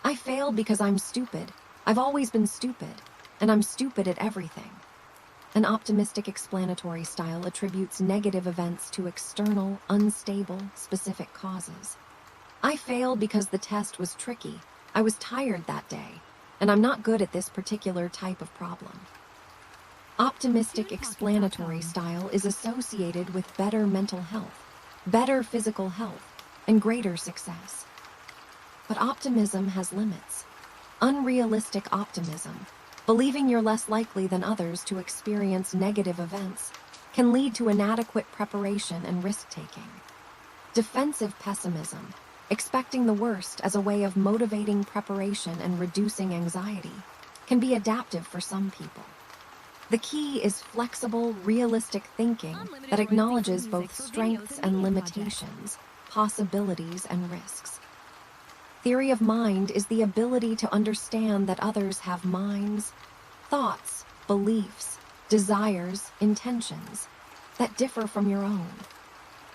I failed because I'm stupid. I've always been stupid, and I'm stupid at everything. An optimistic explanatory style attributes negative events to external, unstable, specific causes. I failed because the test was tricky. I was tired that day, and I'm not good at this particular type of problem. Optimistic explanatory style is associated with better mental health, better physical health, and greater success. But optimism has limits. Unrealistic optimism, believing you're less likely than others to experience negative events, can lead to inadequate preparation and risk-taking. Defensive pessimism, expecting the worst as a way of motivating preparation and reducing anxiety, can be adaptive for some people. The key is flexible, realistic thinking that acknowledges both strengths and limitations, possibilities and risks. Theory of mind is the ability to understand that others have minds, thoughts, beliefs, desires, intentions that differ from your own.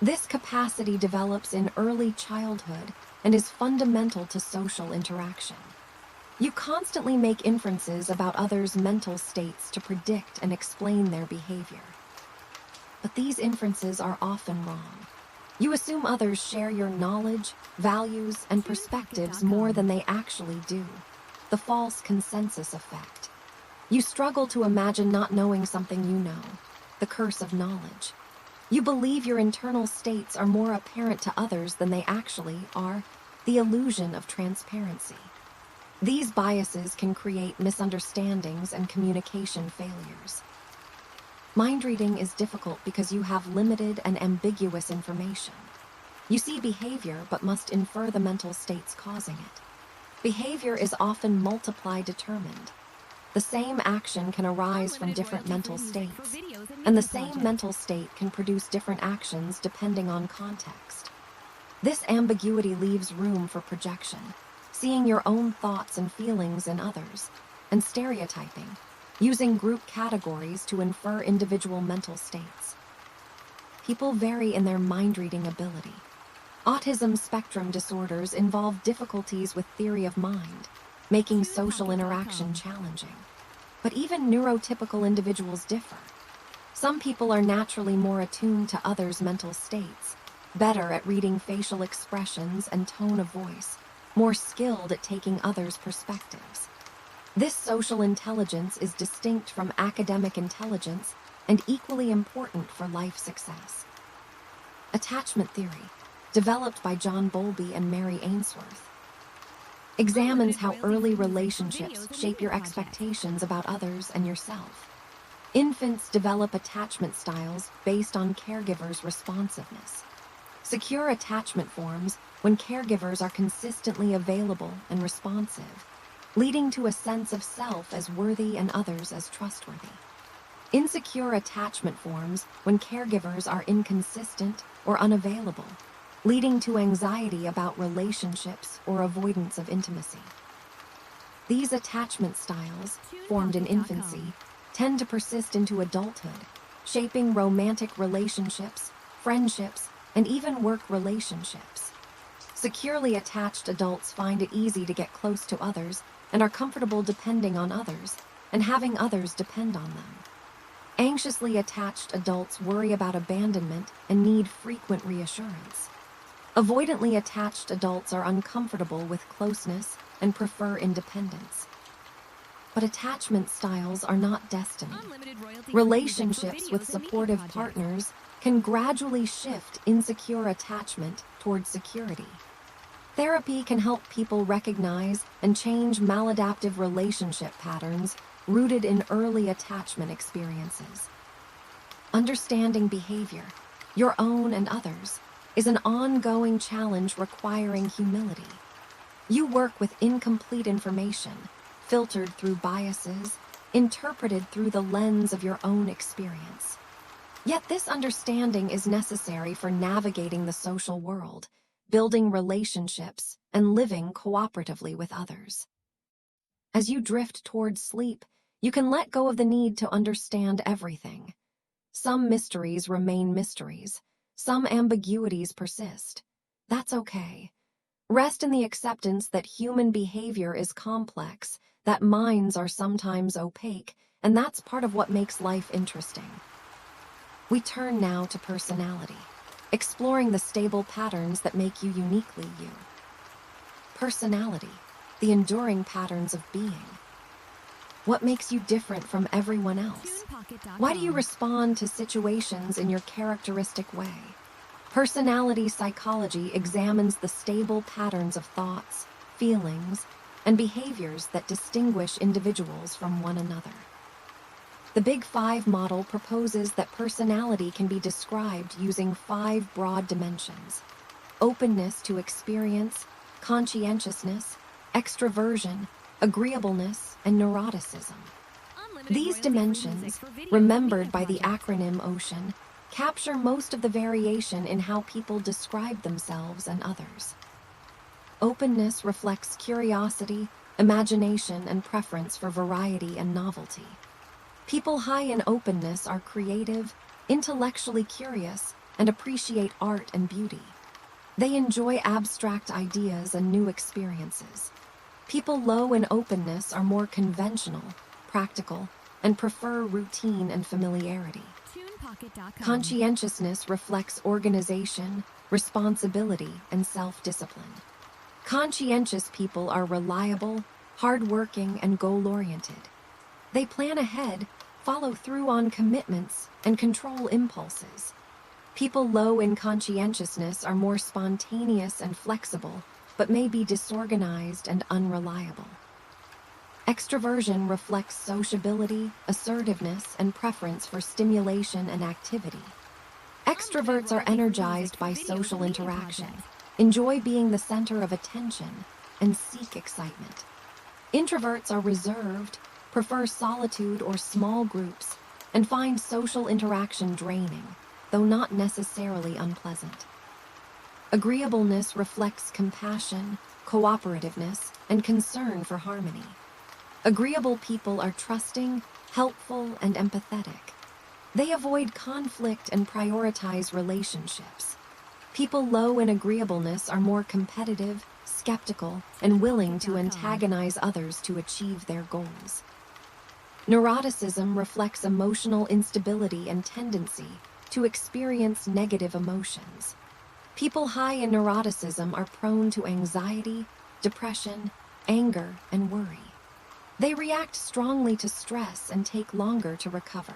This capacity develops in early childhood and is fundamental to social interaction. You constantly make inferences about others' mental states to predict and explain their behavior. But these inferences are often wrong. You assume others share your knowledge, values, and perspectives more than they actually do. The false consensus effect. You struggle to imagine not knowing something you know. The curse of knowledge. You believe your internal states are more apparent to others than they actually are. The illusion of transparency. These biases can create misunderstandings and communication failures. Mind reading is difficult because you have limited and ambiguous information. You see behavior but must infer the mental states causing it. Behavior is often multiply determined. The same action can arise from different mental states, and the same mental state can produce different actions depending on context. This ambiguity leaves room for projection, seeing your own thoughts and feelings in others, and stereotyping, using group categories to infer individual mental states. People vary in their mind-reading ability. Autism spectrum disorders involve difficulties with theory of mind, making social interaction challenging. But even neurotypical individuals differ. Some people are naturally more attuned to others' mental states, better at reading facial expressions and tone of voice, more skilled at taking others' perspectives. This social intelligence is distinct from academic intelligence and equally important for life success. Attachment theory, developed by John Bowlby and Mary Ainsworth, examines how early relationships shape your expectations about others and yourself. Infants develop attachment styles based on caregivers' responsiveness. Secure attachment forms when caregivers are consistently available and responsive, leading to a sense of self as worthy and others as trustworthy. Insecure attachment forms when caregivers are inconsistent or unavailable, leading to anxiety about relationships or avoidance of intimacy. These attachment styles, formed in infancy, tend to persist into adulthood, shaping romantic relationships, friendships, and even work relationships. Securely attached adults find it easy to get close to others and are comfortable depending on others and having others depend on them. Anxiously attached adults worry about abandonment and need frequent reassurance. Avoidantly attached adults are uncomfortable with closeness and prefer independence. But attachment styles are not destiny. Relationships with supportive partners can gradually shift insecure attachment towards security. Therapy can help people recognize and change maladaptive relationship patterns rooted in early attachment experiences. Understanding behavior, your own and others, is an ongoing challenge requiring humility. You work with incomplete information, filtered through biases, interpreted through the lens of your own experience. Yet this understanding is necessary for navigating the social world, building relationships, and living cooperatively with others. As you drift towards sleep, you can let go of the need to understand everything. Some mysteries remain mysteries. Some ambiguities persist. That's okay. Rest in the acceptance that human behavior is complex, that minds are sometimes opaque, and that's part of what makes life interesting. We turn now to personality, exploring the stable patterns that make you uniquely you. Personality, the enduring patterns of being. What makes you different from everyone else? Why do you respond to situations in your characteristic way? Personality psychology examines the stable patterns of thoughts, feelings, and behaviors that distinguish individuals from one another. The Big Five model proposes that personality can be described using 5 broad dimensions: openness to experience, conscientiousness, extroversion, agreeableness, and neuroticism. These dimensions, remembered by the acronym OCEAN, capture most of the variation in how people describe themselves and others. Openness reflects curiosity, imagination, and preference for variety and novelty. People high in openness are creative, intellectually curious, and appreciate art and beauty. They enjoy abstract ideas and new experiences. People low in openness are more conventional, practical, and prefer routine and familiarity. Conscientiousness reflects organization, responsibility, and self-discipline. Conscientious people are reliable, hardworking, and goal-oriented. They plan ahead, follow through on commitments, and control impulses. People low in conscientiousness are more spontaneous and flexible, but may be disorganized and unreliable. Extroversion reflects sociability, assertiveness, and preference for stimulation and activity. Extroverts are energized by social interaction, enjoy being the center of attention, and seek excitement. Introverts are reserved, prefer solitude or small groups, and find social interaction draining, though not necessarily unpleasant. Agreeableness reflects compassion, cooperativeness, and concern for harmony. Agreeable people are trusting, helpful, and empathetic. They avoid conflict and prioritize relationships. People low in agreeableness are more competitive, skeptical, and willing to antagonize others to achieve their goals. Neuroticism reflects emotional instability and tendency to experience negative emotions. People high in neuroticism are prone to anxiety, depression, anger, and worry. They react strongly to stress and take longer to recover.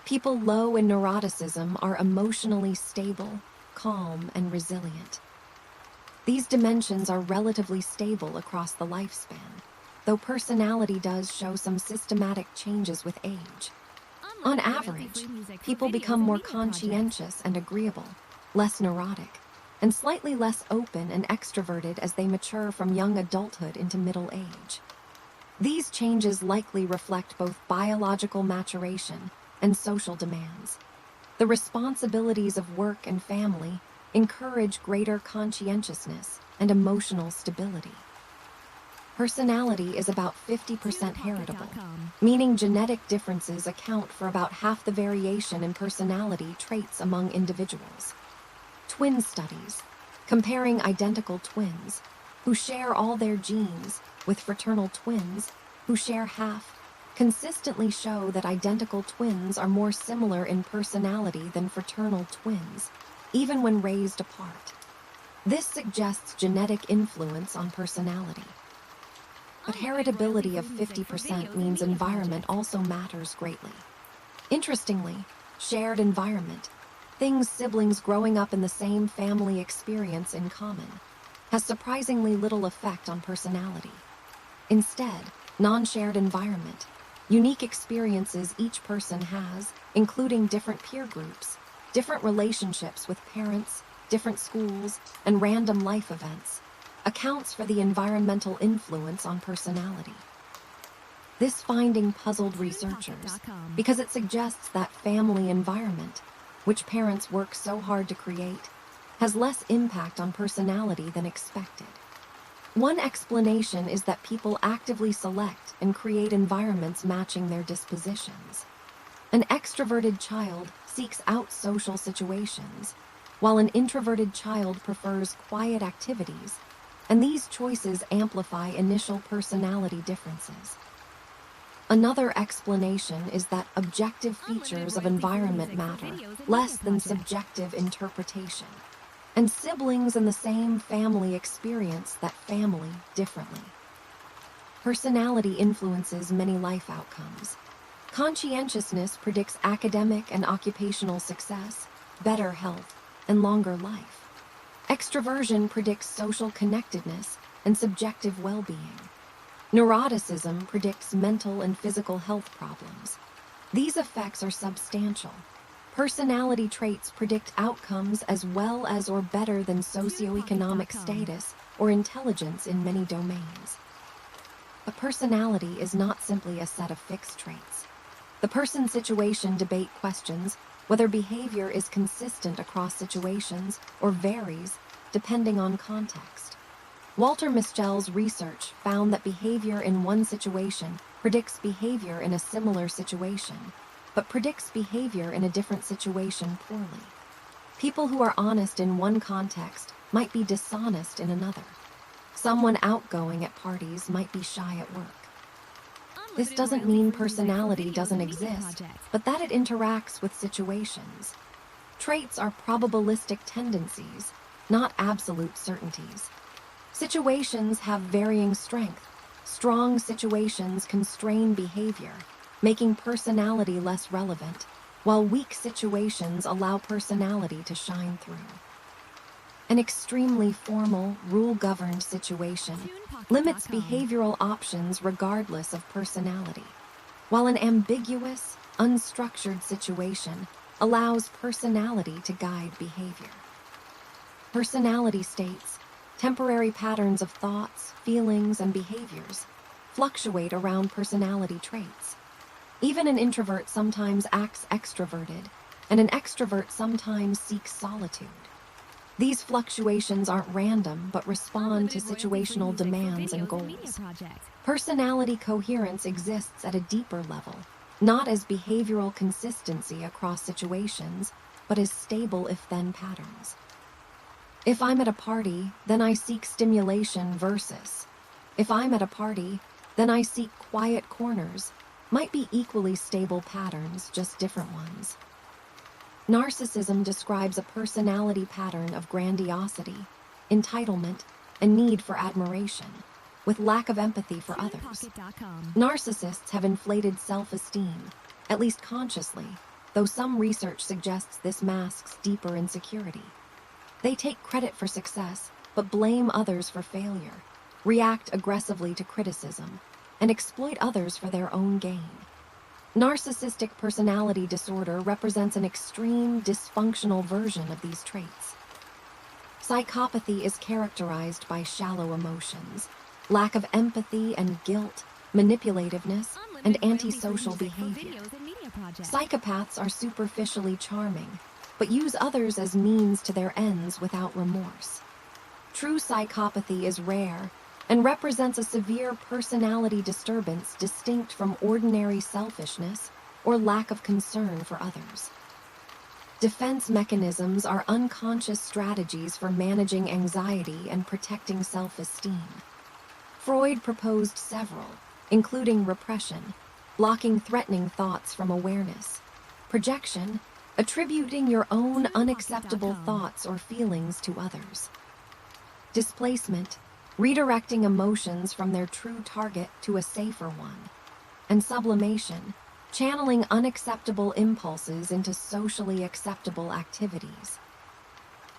People low in neuroticism are emotionally stable, calm, and resilient. These dimensions are relatively stable across the lifespan, though personality does show some systematic changes with age. On average, people become more conscientious and agreeable, less neurotic, and slightly less open and extroverted as they mature from young adulthood into middle age. These changes likely reflect both biological maturation and social demands. The responsibilities of work and family encourage greater conscientiousness and emotional stability. Personality is about 50% heritable, meaning genetic differences account for about half the variation in personality traits among individuals. Twin studies, comparing identical twins who share all their genes with fraternal twins who share half, consistently show that identical twins are more similar in personality than fraternal twins, even when raised apart. This suggests genetic influence on personality. But heritability of 50% means environment also matters greatly. Interestingly, shared environment, things siblings growing up in the same family experience in common, has surprisingly little effect on personality. Instead, non-shared environment, unique experiences each person has, including different peer groups, different relationships with parents, different schools, and random life events, accounts for the environmental influence on personality. This finding puzzled researchers because it suggests that family environment, which parents work so hard to create, has less impact on personality than expected. One explanation is that people actively select and create environments matching their dispositions. An extroverted child seeks out social situations, while an introverted child prefers quiet activities, and these choices amplify initial personality differences. Another explanation is that objective features of environment matter less than subjective interpretation, and siblings in the same family experience that family differently. Personality influences many life outcomes. Conscientiousness predicts academic and occupational success, better health, and longer life. Extroversion predicts social connectedness and subjective well-being. Neuroticism predicts mental and physical health problems. These effects are substantial. Personality traits predict outcomes as well as or better than socioeconomic status or intelligence in many domains. A personality is not simply a set of fixed traits. The person-situation debate questions whether behavior is consistent across situations or varies depending on context. Walter Mischel's research found that behavior in one situation predicts behavior in a similar situation, but predicts behavior in a different situation poorly. People who are honest in one context might be dishonest in another. Someone outgoing at parties might be shy at work. This doesn't mean personality doesn't exist, but that it interacts with situations. Traits are probabilistic tendencies, not absolute certainties. Situations have varying strength. Strong situations constrain behavior, making personality less relevant, while weak situations allow personality to shine through. An extremely formal, rule-governed situation limits behavioral options regardless of personality, while an ambiguous, unstructured situation allows personality to guide behavior. Personality states, temporary patterns of thoughts, feelings, and behaviors, fluctuate around personality traits. Even an introvert sometimes acts extroverted, and an extrovert sometimes seeks solitude. These fluctuations aren't random, but respond to situational demands and goals. Personality coherence exists at a deeper level, not as behavioral consistency across situations, but as stable if-then patterns. If I'm at a party, then I seek stimulation versus. If I'm at a party, then I seek quiet corners, might be equally stable patterns, just different ones. Narcissism describes a personality pattern of grandiosity, entitlement, and need for admiration, with lack of empathy for others. Narcissists have inflated self-esteem, at least consciously, though some research suggests this masks deeper insecurity. They take credit for success, but blame others for failure, react aggressively to criticism, and exploit others for their own gain. Narcissistic personality disorder represents an extreme, dysfunctional version of these traits. Psychopathy is characterized by shallow emotions, lack of empathy and guilt, manipulativeness, and antisocial behavior. Psychopaths are superficially charming, but use others as means to their ends without remorse. True psychopathy is rare and represents a severe personality disturbance distinct from ordinary selfishness or lack of concern for others. Defense mechanisms are unconscious strategies for managing anxiety and protecting self-esteem. Freud proposed several, including repression, blocking threatening thoughts from awareness, projection, attributing your own unacceptable thoughts or feelings to others, displacement, redirecting emotions from their true target to a safer one, and sublimation, channeling unacceptable impulses into socially acceptable activities.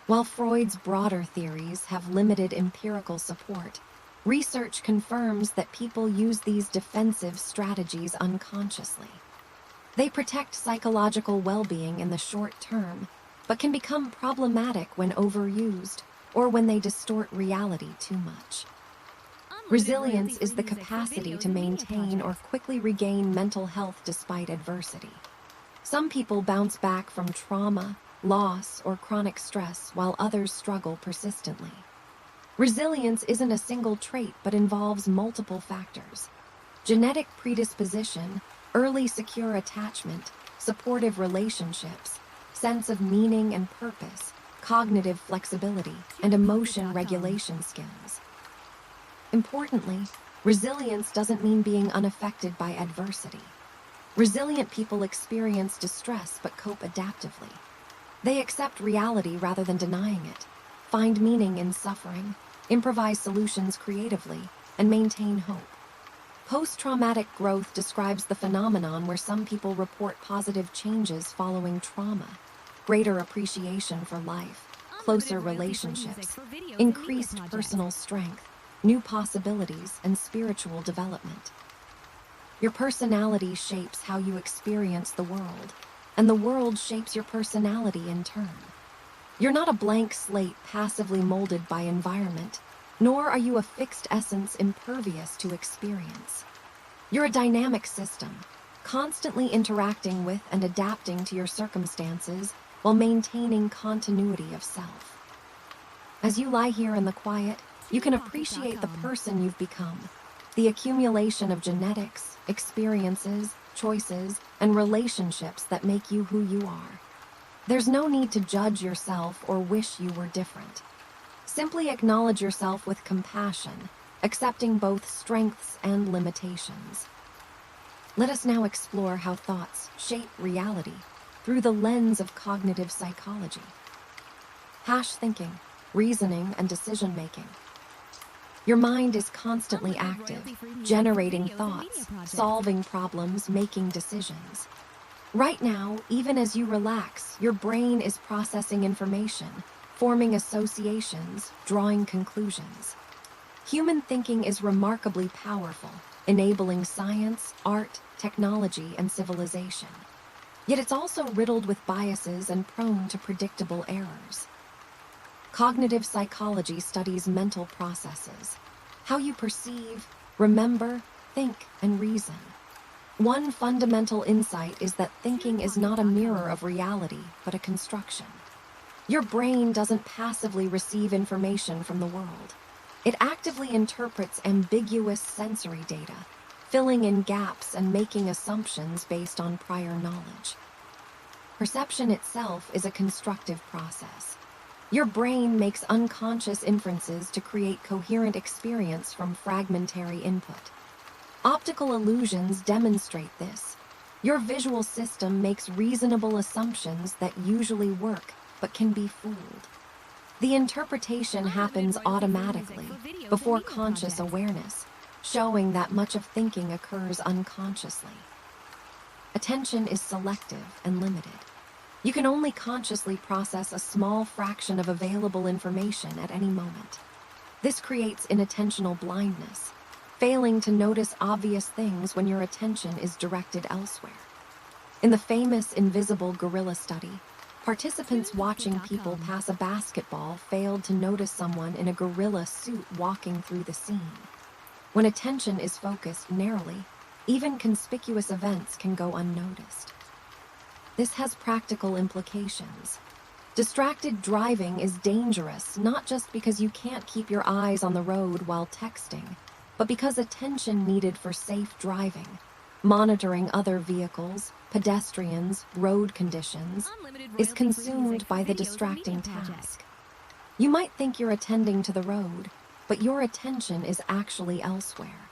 While Freud's broader theories have limited empirical support, Research confirms that people use these defensive strategies unconsciously. They protect psychological well-being in the short term, but can become problematic when overused or when they distort reality too much. Resilience is the capacity to maintain or quickly regain mental health despite adversity. Some people bounce back from trauma, loss, or chronic stress, while others struggle persistently. Resilience isn't a single trait but involves multiple factors: genetic predisposition, early secure attachment, supportive relationships, sense of meaning and purpose, cognitive flexibility, and emotion regulation skills. Importantly, resilience doesn't mean being unaffected by adversity. Resilient people experience distress but cope adaptively. They accept reality rather than denying it, find meaning in suffering, improvise solutions creatively, and maintain hope. Post-traumatic growth describes the phenomenon where some people report positive changes following trauma, greater appreciation for life, closer relationships, increased personal strength, new possibilities, and spiritual development. Your personality shapes how you experience the world, and the world shapes your personality in turn. You're not a blank slate passively molded by environment, nor are you a fixed essence impervious to experience. You're a dynamic system, constantly interacting with and adapting to your circumstances while maintaining continuity of self. As you lie here in the quiet, you can appreciate the person you've become, the accumulation of genetics, experiences, choices, and relationships that make you who you are. There's no need to judge yourself or wish you were different. Simply acknowledge yourself with compassion, accepting both strengths and limitations. Let us now explore how thoughts shape reality through the lens of cognitive psychology. Thinking, reasoning, and decision-making. Your mind is constantly active, generating thoughts, solving problems, making decisions. Right now, even as you relax, your brain is processing information, forming associations, drawing conclusions. Human thinking is remarkably powerful, enabling science, art, technology, and civilization. Yet it's also riddled with biases and prone to predictable errors. Cognitive psychology studies mental processes, how you perceive, remember, think, and reason. One fundamental insight is that thinking is not a mirror of reality, but a construction. Your brain doesn't passively receive information from the world. It actively interprets ambiguous sensory data, filling in gaps and making assumptions based on prior knowledge. Perception itself is a constructive process. Your brain makes unconscious inferences to create coherent experience from fragmentary input. Optical illusions demonstrate this. Your visual system makes reasonable assumptions that usually work but can be fooled. The interpretation happens automatically, before conscious awareness, showing that much of thinking occurs unconsciously. Attention is selective and limited. You can only consciously process a small fraction of available information at any moment. This creates inattentional blindness, failing to notice obvious things when your attention is directed elsewhere. In the famous Invisible Gorilla study, participants watching people pass a basketball failed to notice someone in a gorilla suit walking through the scene. When attention is focused narrowly, even conspicuous events can go unnoticed. This has practical implications. Distracted driving is dangerous not just because you can't keep your eyes on the road while texting, but because attention needed for safe driving, monitoring other vehicles, pedestrians, road conditions, is consumed by the distracting task. You might think you're attending to the road, but your attention is actually elsewhere.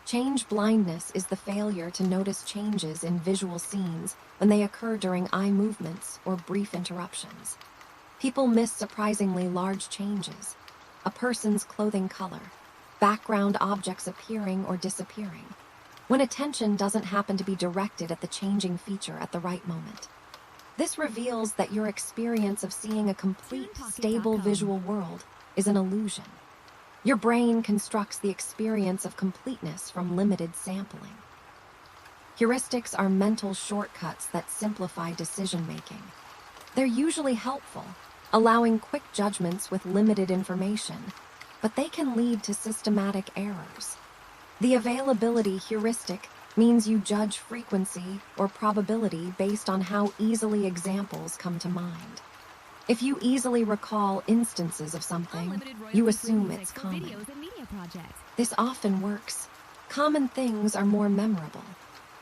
Change blindness is the failure to notice changes in visual scenes when they occur during eye movements or brief interruptions. People miss surprisingly large changes: a person's clothing color, background objects appearing or disappearing, when attention doesn't happen to be directed at the changing feature at the right moment. This reveals that your experience of seeing a complete, stable visual world is an illusion. Your brain constructs the experience of completeness from limited sampling. Heuristics are mental shortcuts that simplify decision-making. They're usually helpful, allowing quick judgments with limited information, but they can lead to systematic errors. The availability heuristic means you judge frequency or probability based on how easily examples come to mind. If you easily recall instances of something, you assume it's common. This often works. Common things are more memorable,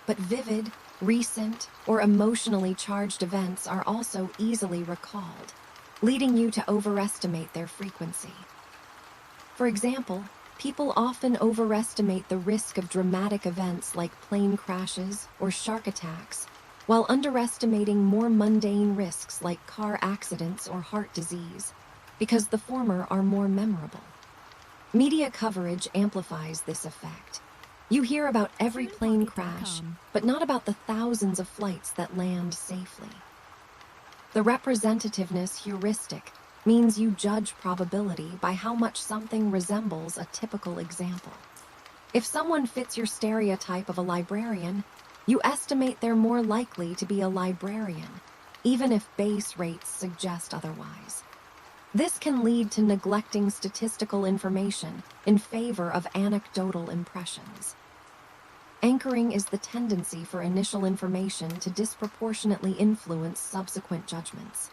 but vivid, recent, or emotionally charged events are also easily recalled, leading you to overestimate their frequency. For example, people often overestimate the risk of dramatic events like plane crashes or shark attacks, while underestimating more mundane risks like car accidents or heart disease, because the former are more memorable. Media coverage amplifies this effect. You hear about every plane crash, but not about the thousands of flights that land safely. The representativeness heuristic means you judge probability by how much something resembles a typical example. If someone fits your stereotype of a librarian, you estimate they're more likely to be a librarian, even if base rates suggest otherwise. This can lead to neglecting statistical information in favor of anecdotal impressions. Anchoring is the tendency for initial information to disproportionately influence subsequent judgments.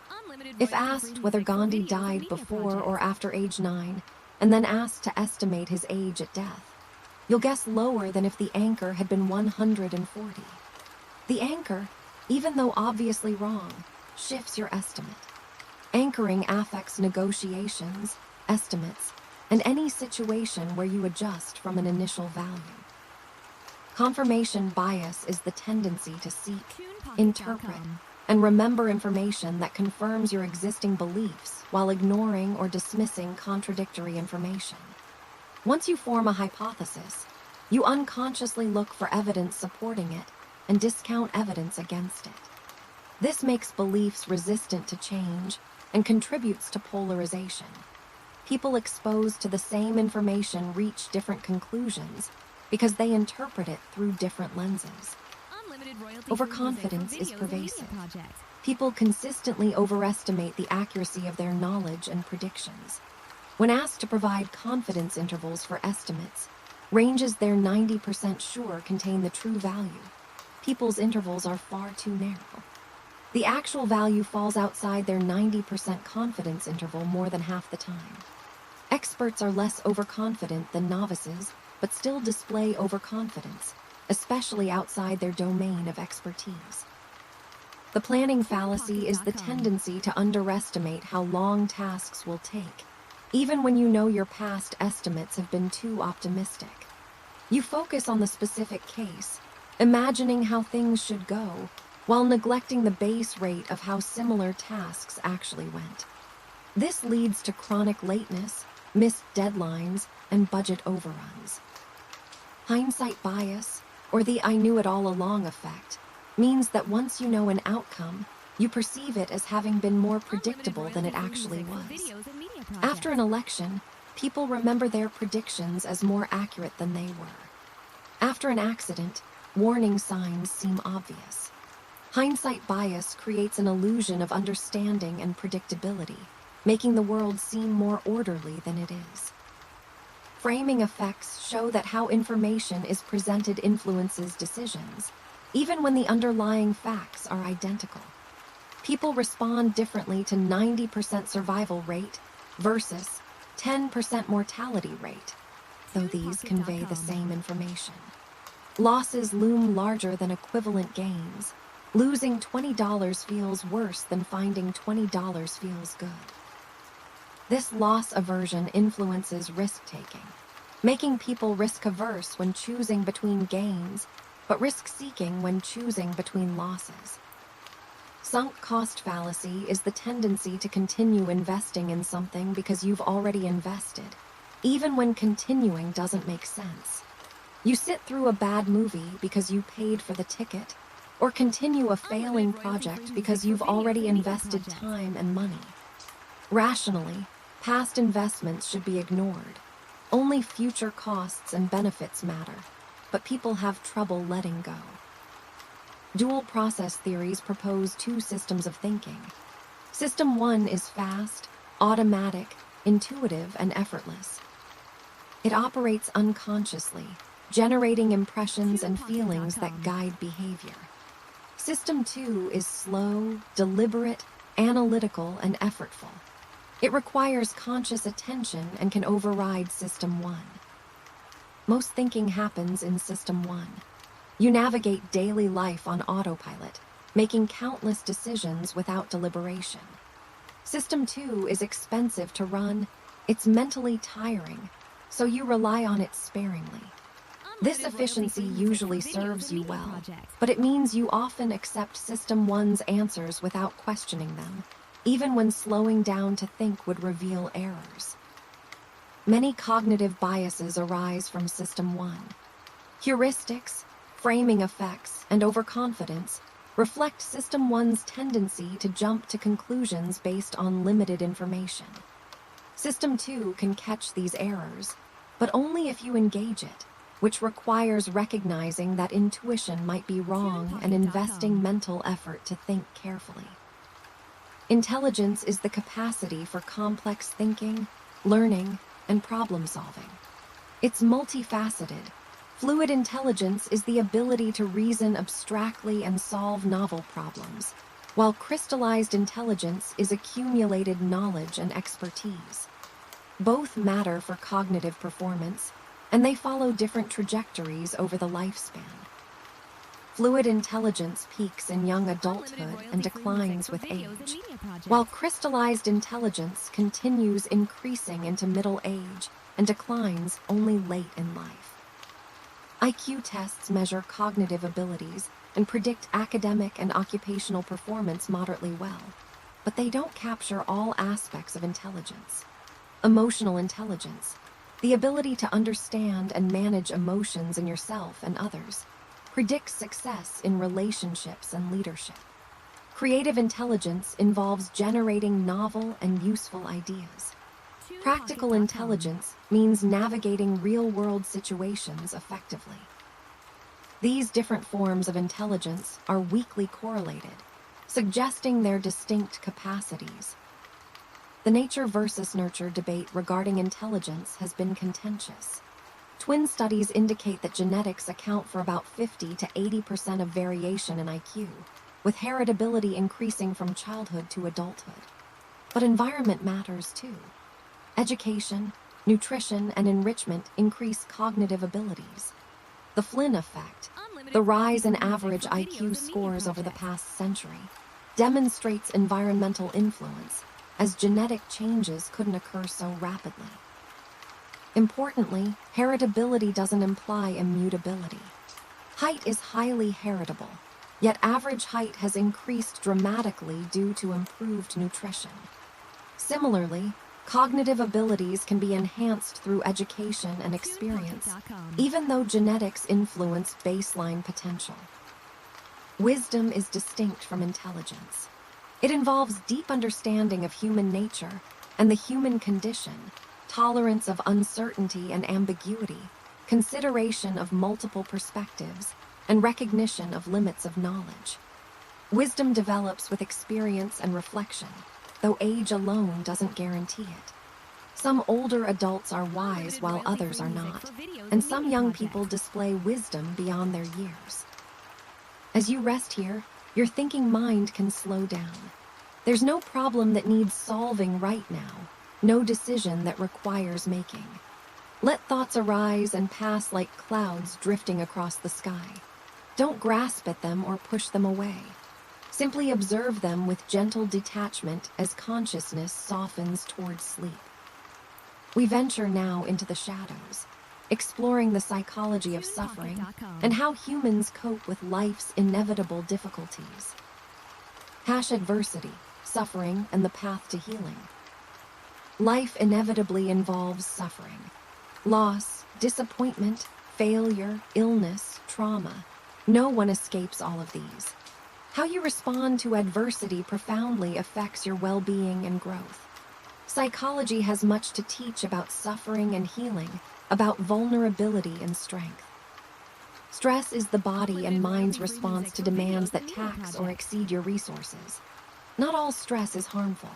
If asked whether Gandhi died before or after age 9, and then asked to estimate his age at death, you'll guess lower than if the anchor had been 140. The anchor, even though obviously wrong, shifts your estimate. Anchoring affects negotiations, estimates, and any situation where you adjust from an initial value. Confirmation bias is the tendency to seek, interpret, and remember information that confirms your existing beliefs while ignoring or dismissing contradictory information. Once you form a hypothesis, you unconsciously look for evidence supporting it and discount evidence against it. This makes beliefs resistant to change and contributes to polarization. People exposed to the same information reach different conclusions because they interpret it through different lenses. Overconfidence is pervasive. People consistently overestimate the accuracy of their knowledge and predictions. When asked to provide confidence intervals for estimates, ranges they're 90% sure contain the true value. People's intervals are far too narrow. The actual value falls outside their 90% confidence interval more than half the time. Experts are less overconfident than novices, but still display overconfidence, especially outside their domain of expertise. The planning fallacy is the tendency to underestimate how long tasks will take, even when you know your past estimates have been too optimistic. You focus on the specific case, imagining how things should go, while neglecting the base rate of how similar tasks actually went. This leads to chronic lateness, missed deadlines, and budget overruns. Hindsight bias, or the I knew it all along effect, means that once you know an outcome, you perceive it as having been more predictable than it actually was. After an election, people remember their predictions as more accurate than they were. After an accident, warning signs seem obvious. Hindsight bias creates an illusion of understanding and predictability, making the world seem more orderly than it is. Framing effects show that how information is presented influences decisions, even when the underlying facts are identical. People respond differently to 90% survival rate versus 10% mortality rate, though these convey the same information. Losses loom larger than equivalent gains. Losing $20 feels worse than finding $20 feels good. This loss aversion influences risk-taking, making people risk-averse when choosing between gains, but risk-seeking when choosing between losses. Sunk cost fallacy is the tendency to continue investing in something because you've already invested, even when continuing doesn't make sense. You sit through a bad movie because you paid for the ticket, or continue a failing project because you've already invested time and money. Rationally, past investments should be ignored. Only future costs and benefits matter, but people have trouble letting go. Dual process theories propose two systems of thinking. System 1 is fast, automatic, intuitive, and effortless. It operates unconsciously, generating impressions and feelings that guide behavior. System 2 is slow, deliberate, analytical, and effortful. It requires conscious attention and can override System 1. Most thinking happens in System 1. You navigate daily life on autopilot, making countless decisions without deliberation. System 2 is expensive to run, it's mentally tiring, so you rely on it sparingly. This efficiency usually serves you well, but it means you often accept System 1's answers without questioning them, even when slowing down to think would reveal errors. Many cognitive biases arise from System 1. Heuristics, framing effects, and overconfidence reflect System 1's tendency to jump to conclusions based on limited information. System 2 can catch these errors, but only if you engage it, which requires recognizing that intuition might be wrong and investing mental effort to think carefully. Intelligence is the capacity for complex thinking, learning, and problem solving. It's multifaceted. Fluid intelligence is the ability to reason abstractly and solve novel problems, while crystallized intelligence is accumulated knowledge and expertise. Both matter for cognitive performance, and they follow different trajectories over the lifespan. Fluid intelligence peaks in young adulthood and declines with age, while crystallized intelligence continues increasing into middle age and declines only late in life. IQ tests measure cognitive abilities and predict academic and occupational performance moderately well, but they don't capture all aspects of intelligence. Emotional intelligence, the ability to understand and manage emotions in yourself and others, predicts success in relationships and leadership. Creative intelligence involves generating novel and useful ideas. Practical intelligence means navigating real-world situations effectively. These different forms of intelligence are weakly correlated, suggesting their distinct capacities. The nature versus nurture debate regarding intelligence has been contentious. Twin studies indicate that genetics account for about 50 to 80% of variation in IQ, with heritability increasing from childhood to adulthood. But environment matters too. Education, nutrition, and enrichment increase cognitive abilities. The Flynn effect, the rise in average IQ scores over the past century, demonstrates environmental influence, as genetic changes couldn't occur so rapidly. Importantly, heritability doesn't imply immutability. Height is highly heritable, yet average height has increased dramatically due to improved nutrition. Similarly, cognitive abilities can be enhanced through education and experience, even though genetics influence baseline potential. Wisdom is distinct from intelligence. It involves deep understanding of human nature and the human condition, tolerance of uncertainty and ambiguity, consideration of multiple perspectives, and recognition of limits of knowledge. Wisdom develops with experience and reflection, though age alone doesn't guarantee it. Some older adults are wise while others are not, and some young people display wisdom beyond their years. As you rest here, your thinking mind can slow down. There's no problem that needs solving right now, no decision that requires making. Let thoughts arise and pass like clouds drifting across the sky. Don't grasp at them or push them away. Simply observe them with gentle detachment as consciousness softens towards sleep. We venture now into the shadows, exploring the psychology of suffering and how humans cope with life's inevitable difficulties. Adversity, suffering, and the path to healing. Life inevitably involves suffering. Loss, disappointment, failure, illness, trauma. No one escapes all of these. How you respond to adversity profoundly affects your well-being and growth. Psychology has much to teach about suffering and healing, about vulnerability and strength. Stress is the body and mind's response to demands that tax or exceed your resources. Not all stress is harmful.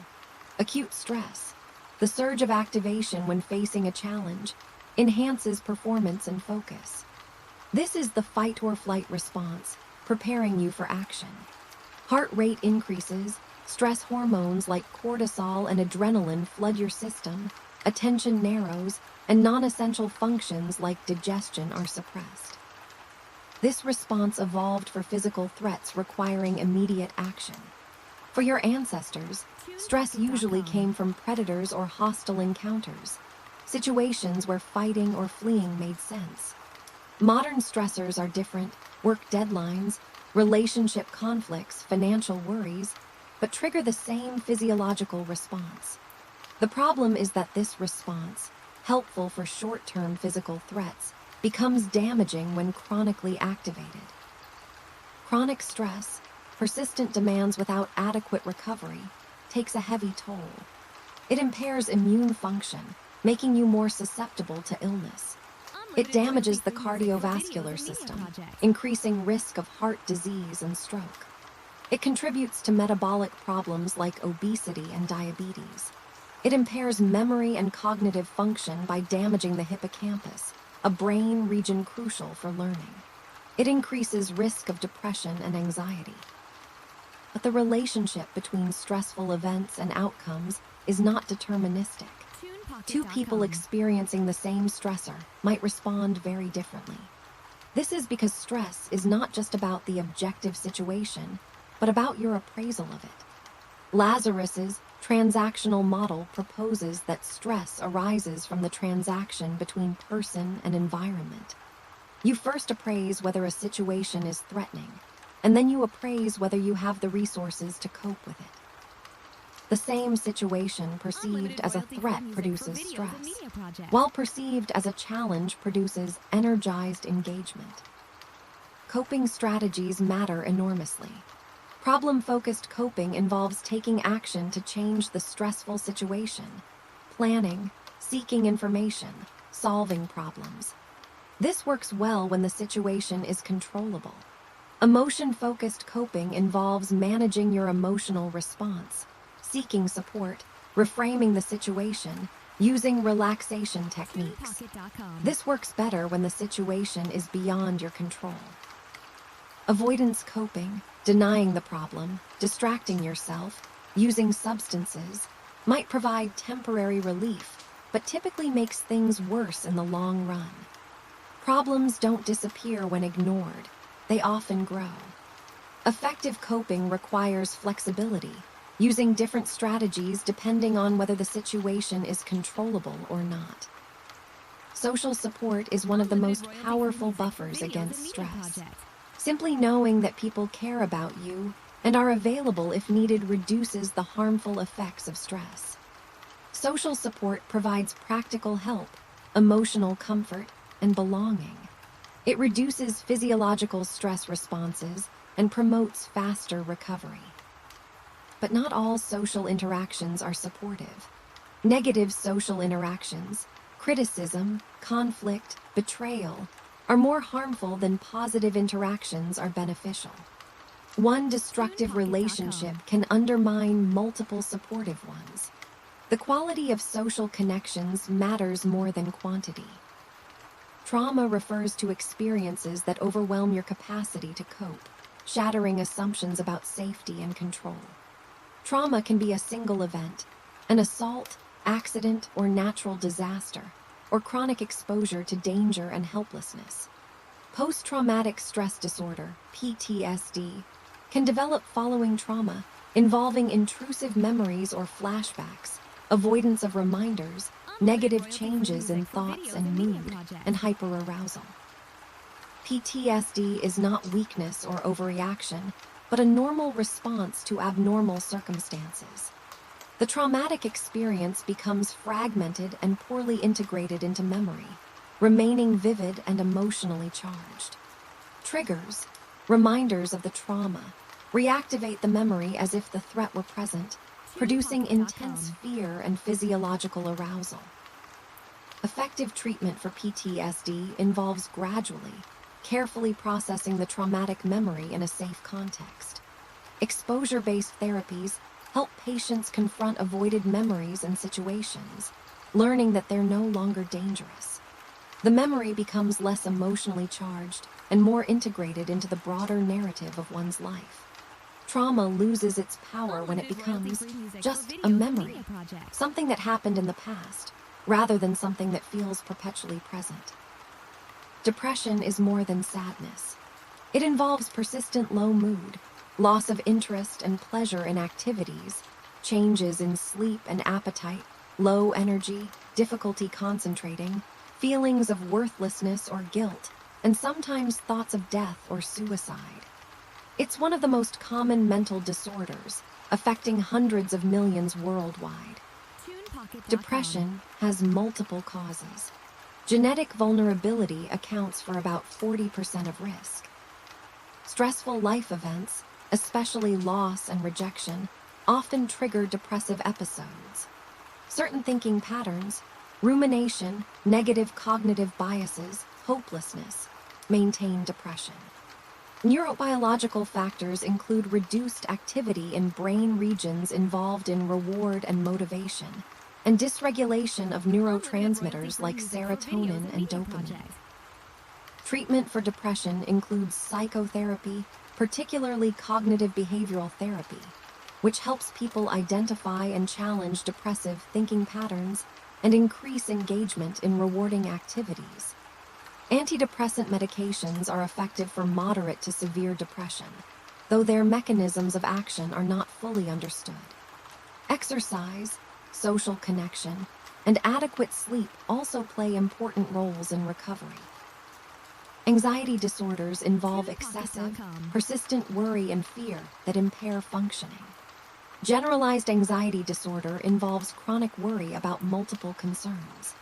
Acute stress, the surge of activation when facing a challenge, enhances performance and focus. This is the fight or flight response, preparing you for action. Heart rate increases, stress hormones like cortisol and adrenaline flood your system, attention narrows, and non-essential functions like digestion are suppressed. This response evolved for physical threats requiring immediate action. For your ancestors, stress usually came from predators or hostile encounters, situations where fighting or fleeing made sense. Modern stressors are different: work deadlines, relationship conflicts, financial worries, but trigger the same physiological response. The problem is that this response, helpful for short-term physical threats, becomes damaging when chronically activated. Chronic stress, persistent demands without adequate recovery, takes a heavy toll. It impairs immune function, making you more susceptible to illness. It damages the cardiovascular system, increasing risk of heart disease and stroke. It contributes to metabolic problems like obesity and diabetes. It impairs memory and cognitive function by damaging the hippocampus, a brain region crucial for learning. It increases risk of depression and anxiety. But the relationship between stressful events and outcomes is not deterministic. Two people experiencing the same stressor might respond very differently. This is because stress is not just about the objective situation, but about your appraisal of it. Lazarus's transactional model proposes that stress arises from the transaction between person and environment. You first appraise whether a situation is threatening, and then you appraise whether you have the resources to cope with it. The same situation perceived as a threat produces stress, while perceived as a challenge produces energized engagement. Coping strategies matter enormously. Problem-focused coping involves taking action to change the stressful situation, planning, seeking information, solving problems. This works well when the situation is controllable. Emotion-focused coping involves managing your emotional response, seeking support, reframing the situation, using relaxation techniques. This works better when the situation is beyond your control. Avoidance coping, denying the problem, distracting yourself, using substances, might provide temporary relief, but typically makes things worse in the long run. Problems don't disappear when ignored. They often grow. Effective coping requires flexibility, using different strategies depending on whether the situation is controllable or not. Social support is one of the most powerful buffers against stress. Simply knowing that people care about you and are available if needed reduces the harmful effects of stress. Social support provides practical help, emotional comfort, and belonging. It reduces physiological stress responses and promotes faster recovery. But not all social interactions are supportive. Negative social interactions, criticism, conflict, betrayal, are more harmful than positive interactions are beneficial. One destructive relationship can undermine multiple supportive ones. The quality of social connections matters more than quantity. Trauma refers to experiences that overwhelm your capacity to cope, shattering assumptions about safety and control. Trauma can be a single event, an assault, accident, or natural disaster, or chronic exposure to danger and helplessness. Post-traumatic stress disorder, PTSD, can develop following trauma, involving intrusive memories or flashbacks, avoidance of reminders, negative changes in thoughts and mood, and hyperarousal. PTSD is not weakness or overreaction, but a normal response to abnormal circumstances. The traumatic experience becomes fragmented and poorly integrated into memory, remaining vivid and emotionally charged. Triggers, reminders of the trauma, reactivate the memory as if the threat were present, producing intense fear and physiological arousal. Effective treatment for PTSD involves gradually, carefully processing the traumatic memory in a safe context. Exposure-based therapies help patients confront avoided memories and situations, learning that they're no longer dangerous. The memory becomes less emotionally charged and more integrated into the broader narrative of one's life. Trauma loses its power when it becomes just a memory, something that happened in the past, rather than something that feels perpetually present. Depression is more than sadness. It involves persistent low mood, loss of interest and pleasure in activities, changes in sleep and appetite, low energy, difficulty concentrating, feelings of worthlessness or guilt, and sometimes thoughts of death or suicide. It's one of the most common mental disorders, affecting hundreds of millions worldwide. Depression has multiple causes. Genetic vulnerability accounts for about 40% of risk. Stressful life events, especially loss and rejection, often trigger depressive episodes. Certain thinking patterns, rumination, negative cognitive biases, hopelessness, maintain depression. Neurobiological factors include reduced activity in brain regions involved in reward and motivation, and dysregulation of neurotransmitters like serotonin and dopamine. Treatment for depression includes psychotherapy, particularly cognitive behavioral therapy, which helps people identify and challenge depressive thinking patterns and increase engagement in rewarding activities. Antidepressant medications are effective for moderate to severe depression, though their mechanisms of action are not fully understood. Exercise, social connection, and adequate sleep also play important roles in recovery. Anxiety disorders involve excessive, persistent worry and fear that impair functioning. Generalized anxiety disorder involves chronic worry about multiple concerns.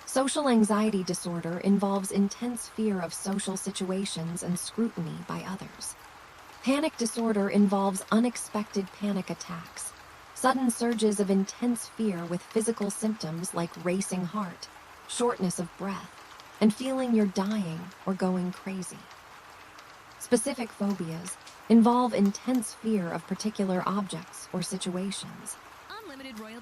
Social anxiety disorder involves intense fear of social situations and scrutiny by others. Panic disorder involves unexpected panic attacks, sudden surges of intense fear with physical symptoms like racing heart, shortness of breath, and feeling you're dying or going crazy. Specific phobias involve intense fear of particular objects or situations.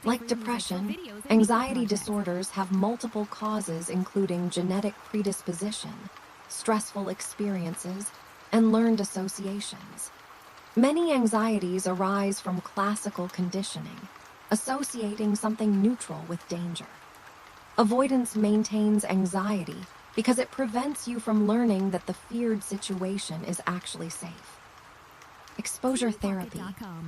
Like depression, anxiety disorders have multiple causes including genetic predisposition, stressful experiences, and learned associations. Many anxieties arise from classical conditioning, associating something neutral with danger. Avoidance maintains anxiety because it prevents you from learning that the feared situation is actually safe. Exposure therapy,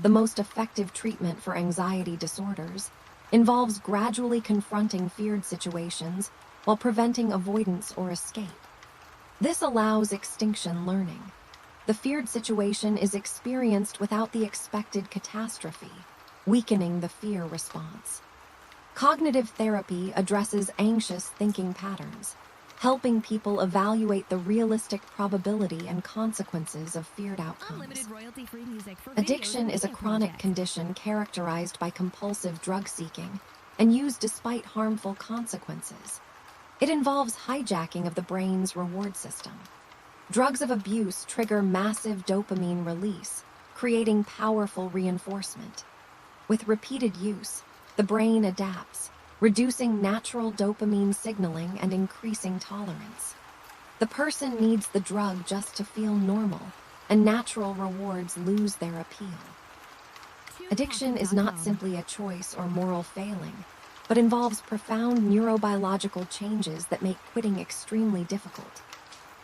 the most effective treatment for anxiety disorders, involves gradually confronting feared situations while preventing avoidance or escape. This allows extinction learning. The feared situation is experienced without the expected catastrophe, weakening the fear response. Cognitive therapy addresses anxious thinking patterns, helping people evaluate the realistic probability and consequences of feared outcomes. Addiction is a chronic condition characterized by compulsive drug seeking and used despite harmful consequences. It involves hijacking of the brain's reward system. Drugs of abuse trigger massive dopamine release, creating powerful reinforcement. With repeated use, the brain adapts, reducing natural dopamine signaling and increasing tolerance. The person needs the drug just to feel normal, and natural rewards lose their appeal. Addiction is not simply a choice or moral failing, but involves profound neurobiological changes that make quitting extremely difficult.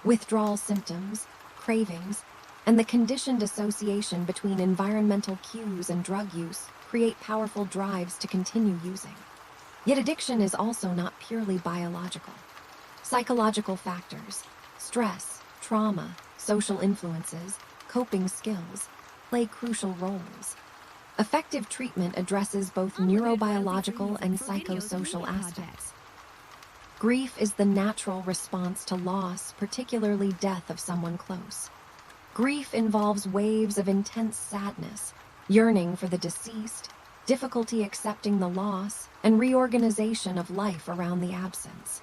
Withdrawal symptoms, cravings, and the conditioned association between environmental cues and drug use create powerful drives to continue using. Yet addiction is also not purely biological. Psychological factors, stress, trauma, social influences, coping skills play crucial roles. Effective treatment addresses both neurobiological and psychosocial aspects. Grief is the natural response to loss, particularly death of someone close. Grief involves waves of intense sadness, yearning for the deceased, difficulty accepting the loss, and reorganization of life around the absence.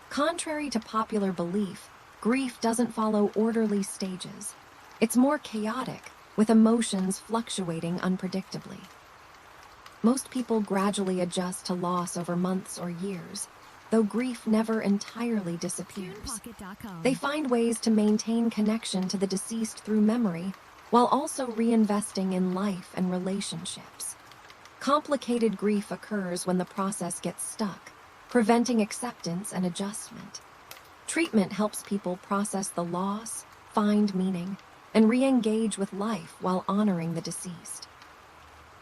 Contrary to popular belief, grief doesn't follow orderly stages. It's more chaotic, with emotions fluctuating unpredictably. Most people gradually adjust to loss over months or years, though grief never entirely disappears. They find ways to maintain connection to the deceased through memory, while also reinvesting in life and relationships. Complicated grief occurs when the process gets stuck, preventing acceptance and adjustment. Treatment helps people process the loss, find meaning, and re-engage with life while honoring the deceased.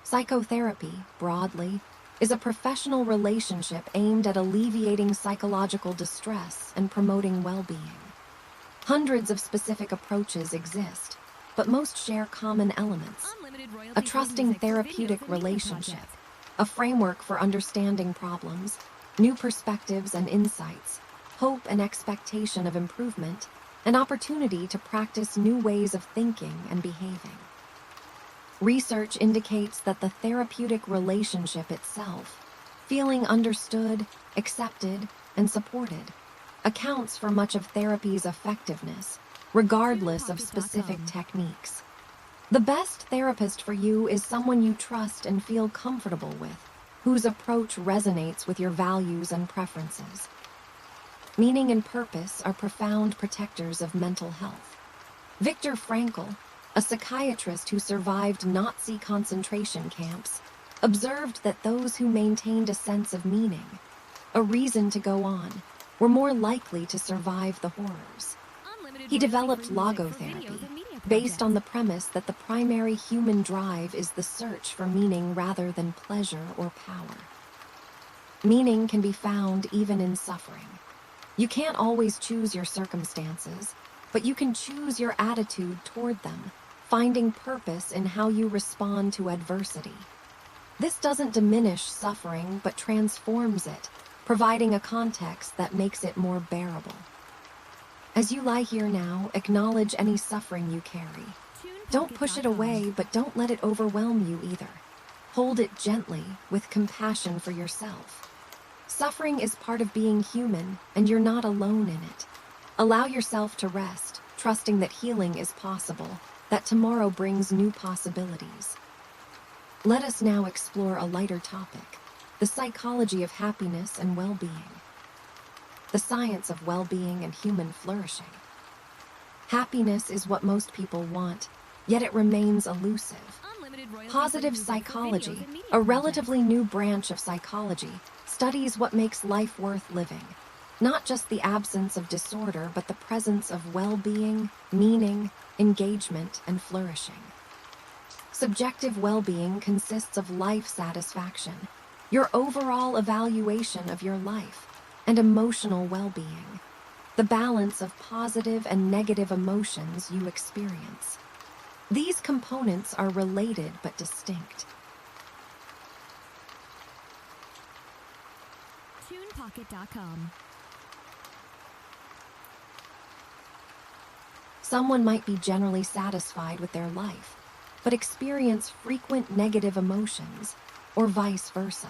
Psychotherapy, broadly, is a professional relationship aimed at alleviating psychological distress and promoting well-being. Hundreds of specific approaches exist, but most share common elements: a trusting therapeutic relationship, a framework for understanding problems, new perspectives and insights, hope and expectation of improvement, an opportunity to practice new ways of thinking and behaving. Research indicates that the therapeutic relationship itself, feeling understood, accepted, and supported, accounts for much of therapy's effectiveness, regardless of specific techniques. The best therapist for you is someone you trust and feel comfortable with, whose approach resonates with your values and preferences. Meaning and purpose are profound protectors of mental health. Viktor Frankl, a psychiatrist who survived Nazi concentration camps, observed that those who maintained a sense of meaning, a reason to go on, were more likely to survive the horrors. He developed logotherapy, based on the premise that the primary human drive is the search for meaning rather than pleasure or power. Meaning can be found even in suffering. You can't always choose your circumstances, but you can choose your attitude toward them, finding purpose in how you respond to adversity. This doesn't diminish suffering, but transforms it, providing a context that makes it more bearable. As you lie here now, acknowledge any suffering you carry. Don't push it away, but don't let it overwhelm you either. Hold it gently, with compassion for yourself. Suffering is part of being human, and you're not alone in it. Allow yourself to rest, trusting that healing is possible, that tomorrow brings new possibilities. Let us now explore a lighter topic: the psychology of happiness and well-being. The science of well-being and human flourishing. Happiness is what most people want, yet it remains elusive. Positive psychology, a relatively new branch of psychology, studies what makes life worth living. Not just the absence of disorder, but the presence of well-being, meaning, engagement, and flourishing. Subjective well-being consists of life satisfaction, your overall evaluation of your life, and emotional well-being, the balance of positive and negative emotions you experience. These components are related but distinct. TunePocket.com. Someone might be generally satisfied with their life, but experience frequent negative emotions, or vice versa.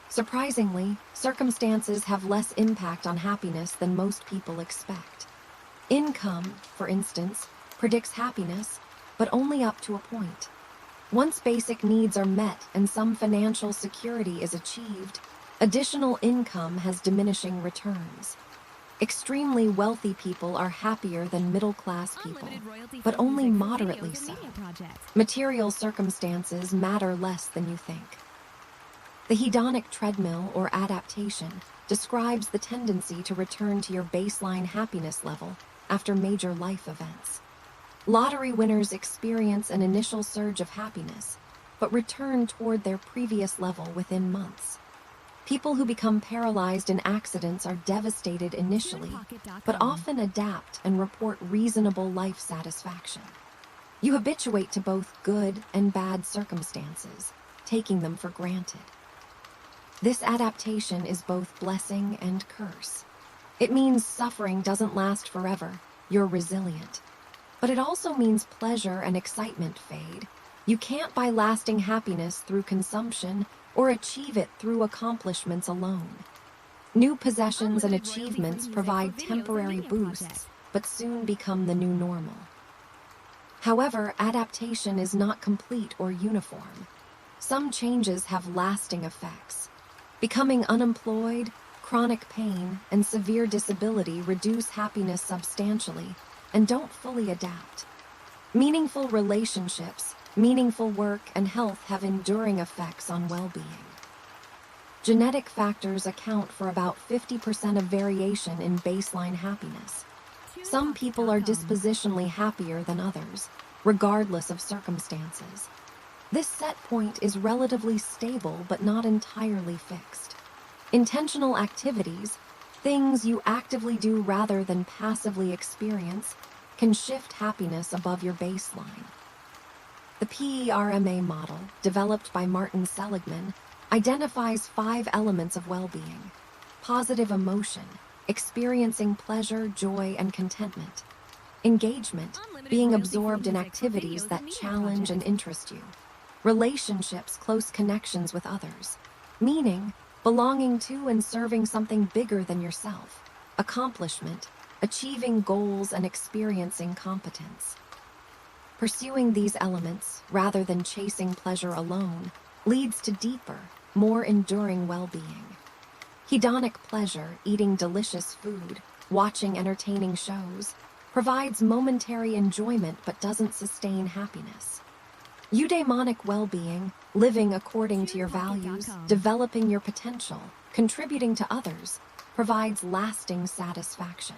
Surprisingly, circumstances have less impact on happiness than most people expect. Income, for instance, predicts happiness, but only up to a point. Once basic needs are met and some financial security is achieved, additional income has diminishing returns. Extremely wealthy people are happier than middle-class people, but only moderately so. Material circumstances matter less than you think. The hedonic treadmill, or adaptation, describes the tendency to return to your baseline happiness level after major life events. Lottery winners experience an initial surge of happiness, but return toward their previous level within months. People who become paralyzed in accidents are devastated initially, but often adapt and report reasonable life satisfaction. You habituate to both good and bad circumstances, taking them for granted. This adaptation is both blessing and curse. It means suffering doesn't last forever, you're resilient. But it also means pleasure and excitement fade, You can't buy lasting happiness through consumption or achieve it through accomplishments alone. New possessions and Unlimited royalty-free achievements music provide for videos and temporary media boosts, projects. but soon become the new normal. However, adaptation is not complete or uniform. Some changes have lasting effects. Becoming unemployed, chronic pain, and severe disability reduce happiness substantially and don't fully adapt. Meaningful relationships, meaningful work, and health have enduring effects on well-being. Genetic factors account for about 50% of variation in baseline happiness. Some people are dispositionally happier than others, regardless of circumstances. This set point is relatively stable but not entirely fixed. Intentional activities, things you actively do rather than passively experience, can shift happiness above your baseline. The PERMA model, developed by Martin Seligman, identifies 5 elements of well-being: positive emotion, experiencing pleasure, joy, and contentment; engagement, being absorbed in activities that challenge and interest you; relationships, close connections with others; meaning, belonging to and serving something bigger than yourself; accomplishment, achieving goals and experiencing competence. Pursuing these elements, rather than chasing pleasure alone, leads to deeper, more enduring well-being. Hedonic pleasure, eating delicious food, watching entertaining shows, provides momentary enjoyment but doesn't sustain happiness. Eudaimonic well-being, living according to your values, developing your potential, contributing to others, provides lasting satisfaction.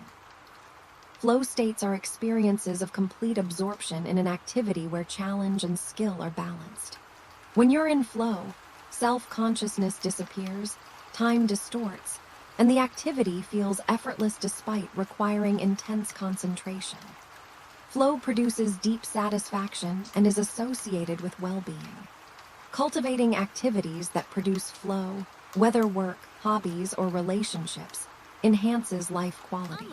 Flow states are experiences of complete absorption in an activity where challenge and skill are balanced. When you're in flow, self-consciousness disappears, time distorts, and the activity feels effortless despite requiring intense concentration. Flow produces deep satisfaction and is associated with well-being. Cultivating activities that produce flow, whether work, hobbies, or relationships, enhances life quality.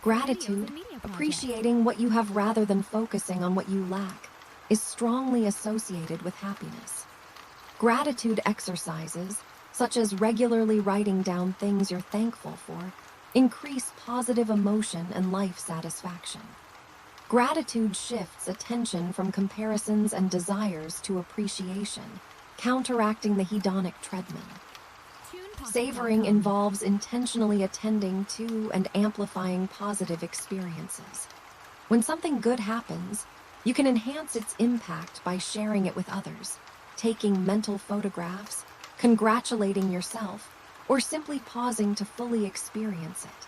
Gratitude, appreciating what you have rather than focusing on what you lack, is strongly associated with happiness. Gratitude exercises, such as regularly writing down things you're thankful for, increase positive emotion and life satisfaction. Gratitude shifts attention from comparisons and desires to appreciation, counteracting the hedonic treadmill. Savoring involves intentionally attending to and amplifying positive experiences. When something good happens, you can enhance its impact by sharing it with others, taking mental photographs, congratulating yourself, or simply pausing to fully experience it.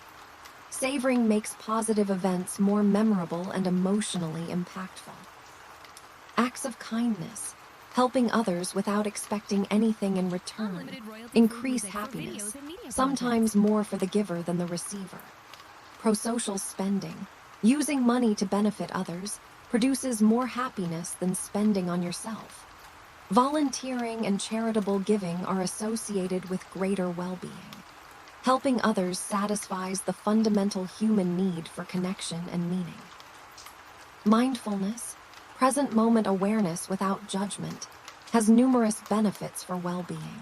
Savoring makes positive events more memorable and emotionally impactful. Acts of kindness, helping others without expecting anything in return, increase happiness, sometimes more for the giver than the receiver. Prosocial spending, using money to benefit others, produces more happiness than spending on yourself. Volunteering and charitable giving are associated with greater well-being. Helping others satisfies the fundamental human need for connection and meaning. Mindfulness, present moment awareness without judgment, has numerous benefits for well-being.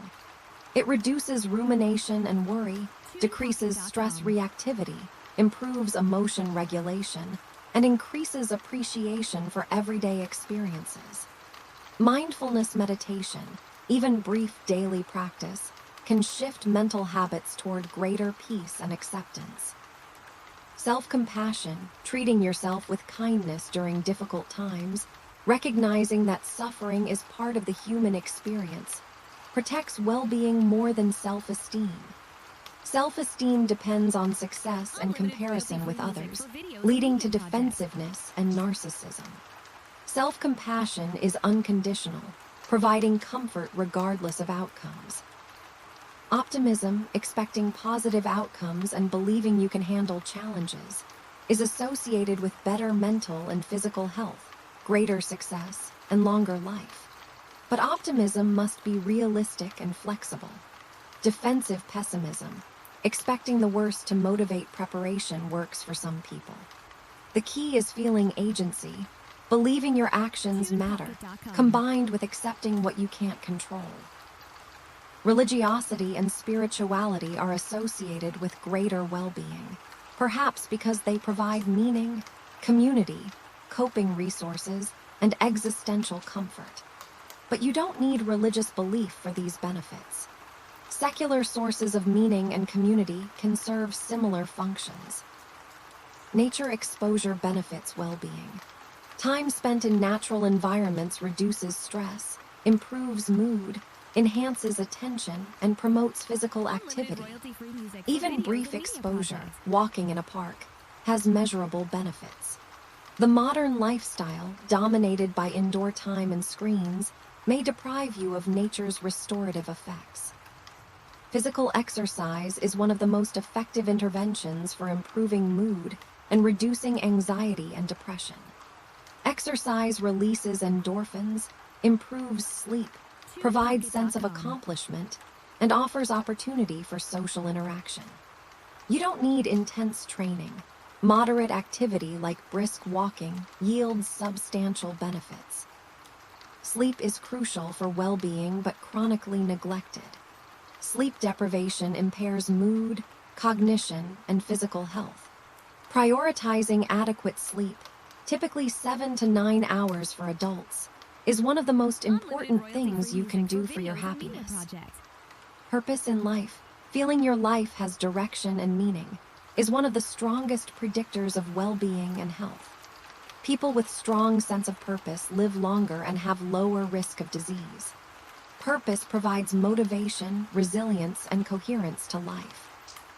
It reduces rumination and worry, decreases stress reactivity, improves emotion regulation, and increases appreciation for everyday experiences. Mindfulness meditation, even brief daily practice, can shift mental habits toward greater peace and acceptance. Self-compassion, treating yourself with kindness during difficult times, recognizing that suffering is part of the human experience, protects well-being more than self-esteem. Self-esteem depends on success and comparison with others, leading to defensiveness and narcissism. Self-compassion is unconditional, providing comfort regardless of outcomes. Optimism, expecting positive outcomes and believing you can handle challenges, is associated with better mental and physical health, greater success, and longer life. But optimism must be realistic and flexible. Defensive pessimism, expecting the worst to motivate preparation, works for some people. The key is feeling agency, believing your actions matter, combined with accepting what you can't control. Religiosity and spirituality are associated with greater well-being, perhaps because they provide meaning, community, coping resources, and existential comfort. But you don't need religious belief for these benefits. Secular sources of meaning and community can serve similar functions. Nature exposure benefits well-being. Time spent in natural environments reduces stress, improves mood, enhances attention, and promotes physical activity. Even brief exposure, walking in a park, has measurable benefits. The modern lifestyle, dominated by indoor time and screens, may deprive you of nature's restorative effects. Physical exercise is one of the most effective interventions for improving mood and reducing anxiety and depression. Exercise releases endorphins, improves sleep, provides sense of accomplishment, and offers opportunity for social interaction. You don't need intense training. Moderate activity like brisk walking yields substantial benefits. Sleep is crucial for well-being but chronically neglected. Sleep deprivation impairs mood, cognition, and physical health. Prioritizing adequate sleep, typically 7 to 9 hours for adults, is one of the most important things you can do for your happiness. Purpose in life, feeling your life has direction and meaning, is one of the strongest predictors of well-being and health. People with strong sense of purpose live longer and have lower risk of disease. Purpose provides motivation, resilience, and coherence to life.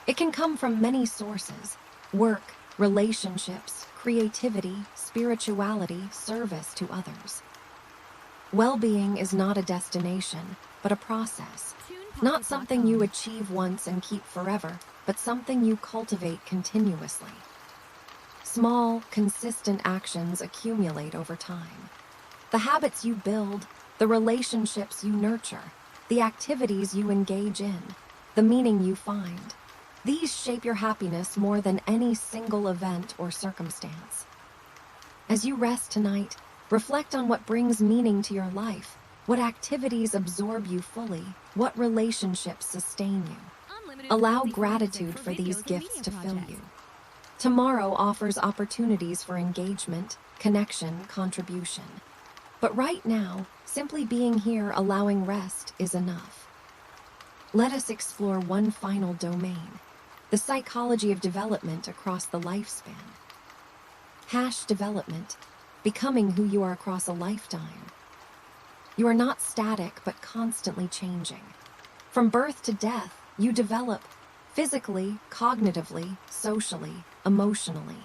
It can come from many sources: work, relationships, creativity, spirituality, service to others. Well-being is not a destination, but a process. Not something you achieve once and keep forever, but something you cultivate continuously. Small, consistent actions accumulate over time. The habits you build, the relationships you nurture, the activities you engage in, the meaning you find, these shape your happiness more than any single event or circumstance. As you rest tonight, reflect on what brings meaning to your life, what activities absorb you fully, what relationships sustain you. Allow gratitude for these gifts to fill you. Tomorrow offers opportunities for engagement, connection, contribution. But right now, simply being here, allowing rest, is enough. Let us explore one final domain: the psychology of development across the lifespan. Development, becoming who you are across a lifetime. You are not static, but constantly changing. From birth to death, you develop physically, cognitively, socially, emotionally.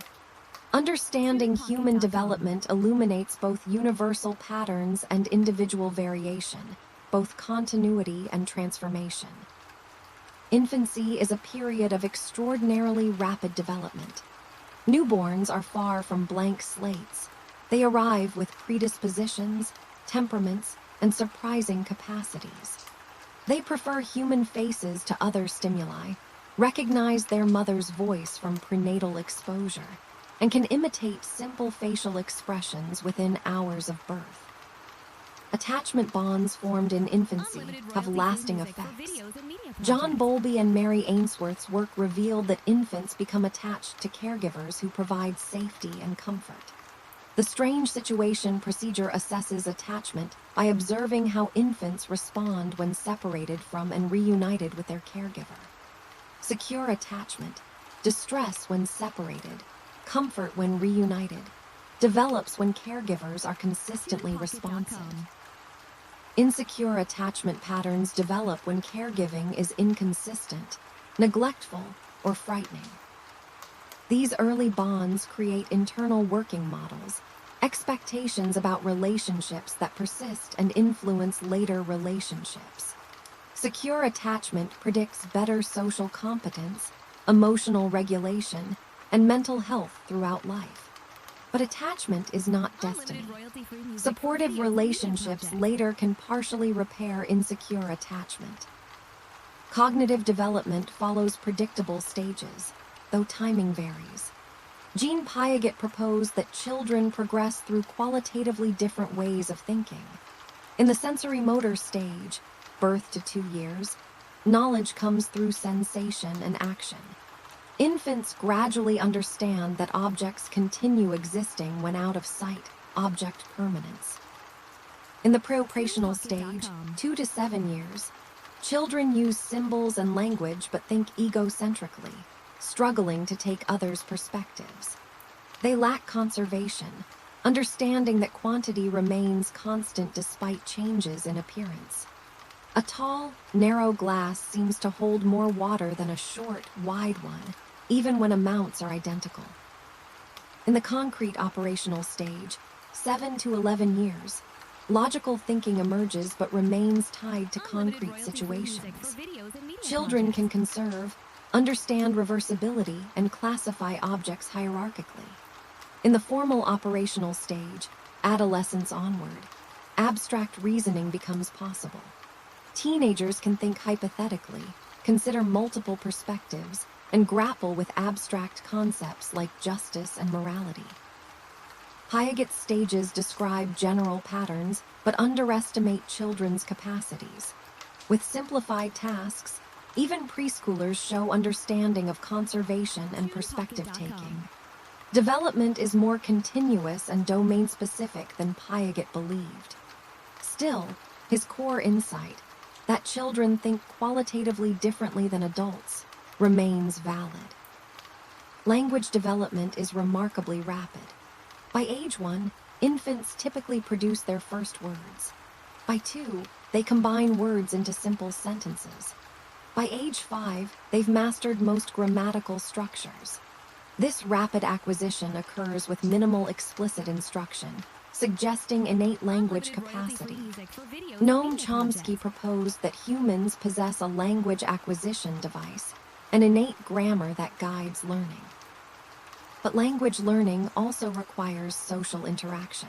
Understanding human development illuminates both universal patterns and individual variation, both continuity and transformation. Infancy is a period of extraordinarily rapid development. Newborns are far from blank slates. They arrive with predispositions, temperaments, and surprising capacities. They prefer human faces to other stimuli, recognize their mother's voice from prenatal exposure, and can imitate simple facial expressions within hours of birth. Attachment bonds formed in infancy have lasting effects. John Bowlby and Mary Ainsworth's work revealed that infants become attached to caregivers who provide safety and comfort. The Strange Situation Procedure assesses attachment by observing how infants respond when separated from and reunited with their caregiver. Secure attachment, distress when separated, comfort when reunited, develops when caregivers are consistently responsive. Insecure attachment patterns develop when caregiving is inconsistent, neglectful, or frightening. These early bonds create internal working models, expectations about relationships that persist and influence later relationships. Secure attachment predicts better social competence, emotional regulation, and mental health throughout life. But attachment is not destiny. Supportive relationships later can partially repair insecure attachment. Cognitive development follows predictable stages, though timing varies. Jean Piaget proposed that children progress through qualitatively different ways of thinking. In the sensory-motor stage, birth to 2 years, knowledge comes through sensation and action. Infants gradually understand that objects continue existing when out of sight, object permanence. In the pre-operational stage, 2 to 7 years, children use symbols and language but think egocentrically, struggling to take others' perspectives. They lack conservation, understanding that quantity remains constant despite changes in appearance. A tall, narrow glass seems to hold more water than a short, wide one, even when amounts are identical. In the concrete operational stage, 7 to 11 years, logical thinking emerges but remains tied to concrete situations. Children can conserve, understand reversibility, and classify objects hierarchically. In the formal operational stage, adolescence onward, abstract reasoning becomes possible. Teenagers can think hypothetically, consider multiple perspectives, and grapple with abstract concepts like justice and morality. Piaget's stages describe general patterns but underestimate children's capacities. With simplified tasks, even preschoolers show understanding of conservation and perspective-taking. Development is more continuous and domain-specific than Piaget believed. Still, his core insight, that children think qualitatively differently than adults, remains valid. Language development is remarkably rapid. By age 1, infants typically produce their first words. By 2, they combine words into simple sentences. By age 5, they've mastered most grammatical structures. This rapid acquisition occurs with minimal explicit instruction, suggesting innate language capacity. Noam Chomsky proposed that humans possess a language acquisition device, an innate grammar that guides learning. But language learning also requires social interaction.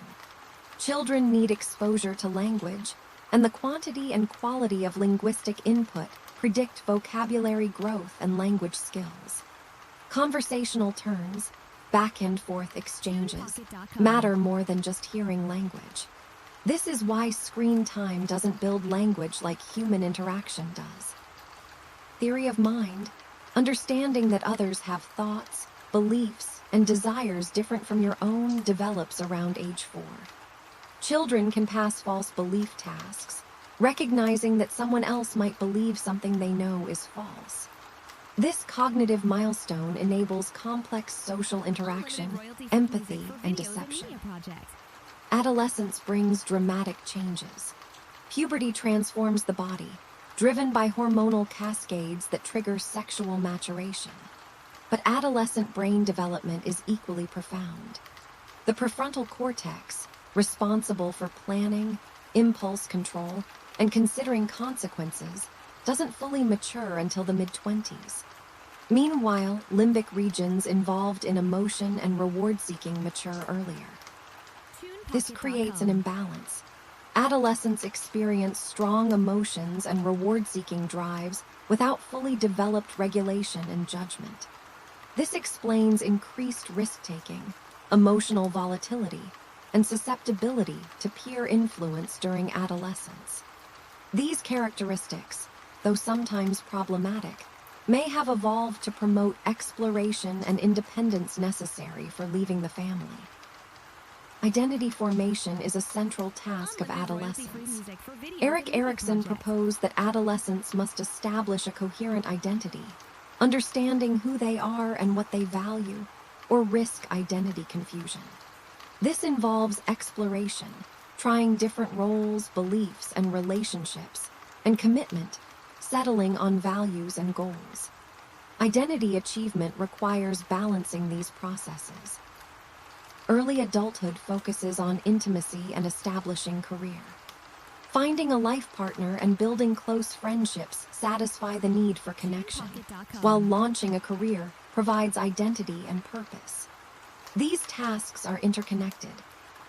Children need exposure to language, and the quantity and quality of linguistic input predict vocabulary growth and language skills. Conversational turns, back-and-forth exchanges, matter more than just hearing language. This is why screen time doesn't build language like human interaction does. Theory of mind, understanding that others have thoughts, beliefs, and desires different from your own, develops around age 4. Children can pass false belief tasks, recognizing that someone else might believe something they know is false. This cognitive milestone enables complex social interaction, empathy, and deception. Adolescence brings dramatic changes. Puberty transforms the body, driven by hormonal cascades that trigger sexual maturation. But adolescent brain development is equally profound. The prefrontal cortex, responsible for planning, impulse control, and considering consequences, doesn't fully mature until the mid-20s. Meanwhile, limbic regions involved in emotion and reward-seeking mature earlier. This creates an imbalance. Adolescents experience strong emotions and reward-seeking drives without fully developed regulation and judgment. This explains increased risk-taking, emotional volatility, and susceptibility to peer influence during adolescence. These characteristics, though sometimes problematic, may have evolved to promote exploration and independence necessary for leaving the family. Identity formation is a central task of adolescence. Erik Erikson proposed that adolescents must establish a coherent identity, understanding who they are and what they value, or risk identity confusion. This involves exploration, trying different roles, beliefs, and relationships, and commitment, settling on values and goals. Identity achievement requires balancing these processes. Early adulthood focuses on intimacy and establishing career. Finding a life partner and building close friendships satisfy the need for connection, while launching a career provides identity and purpose. These tasks are interconnected.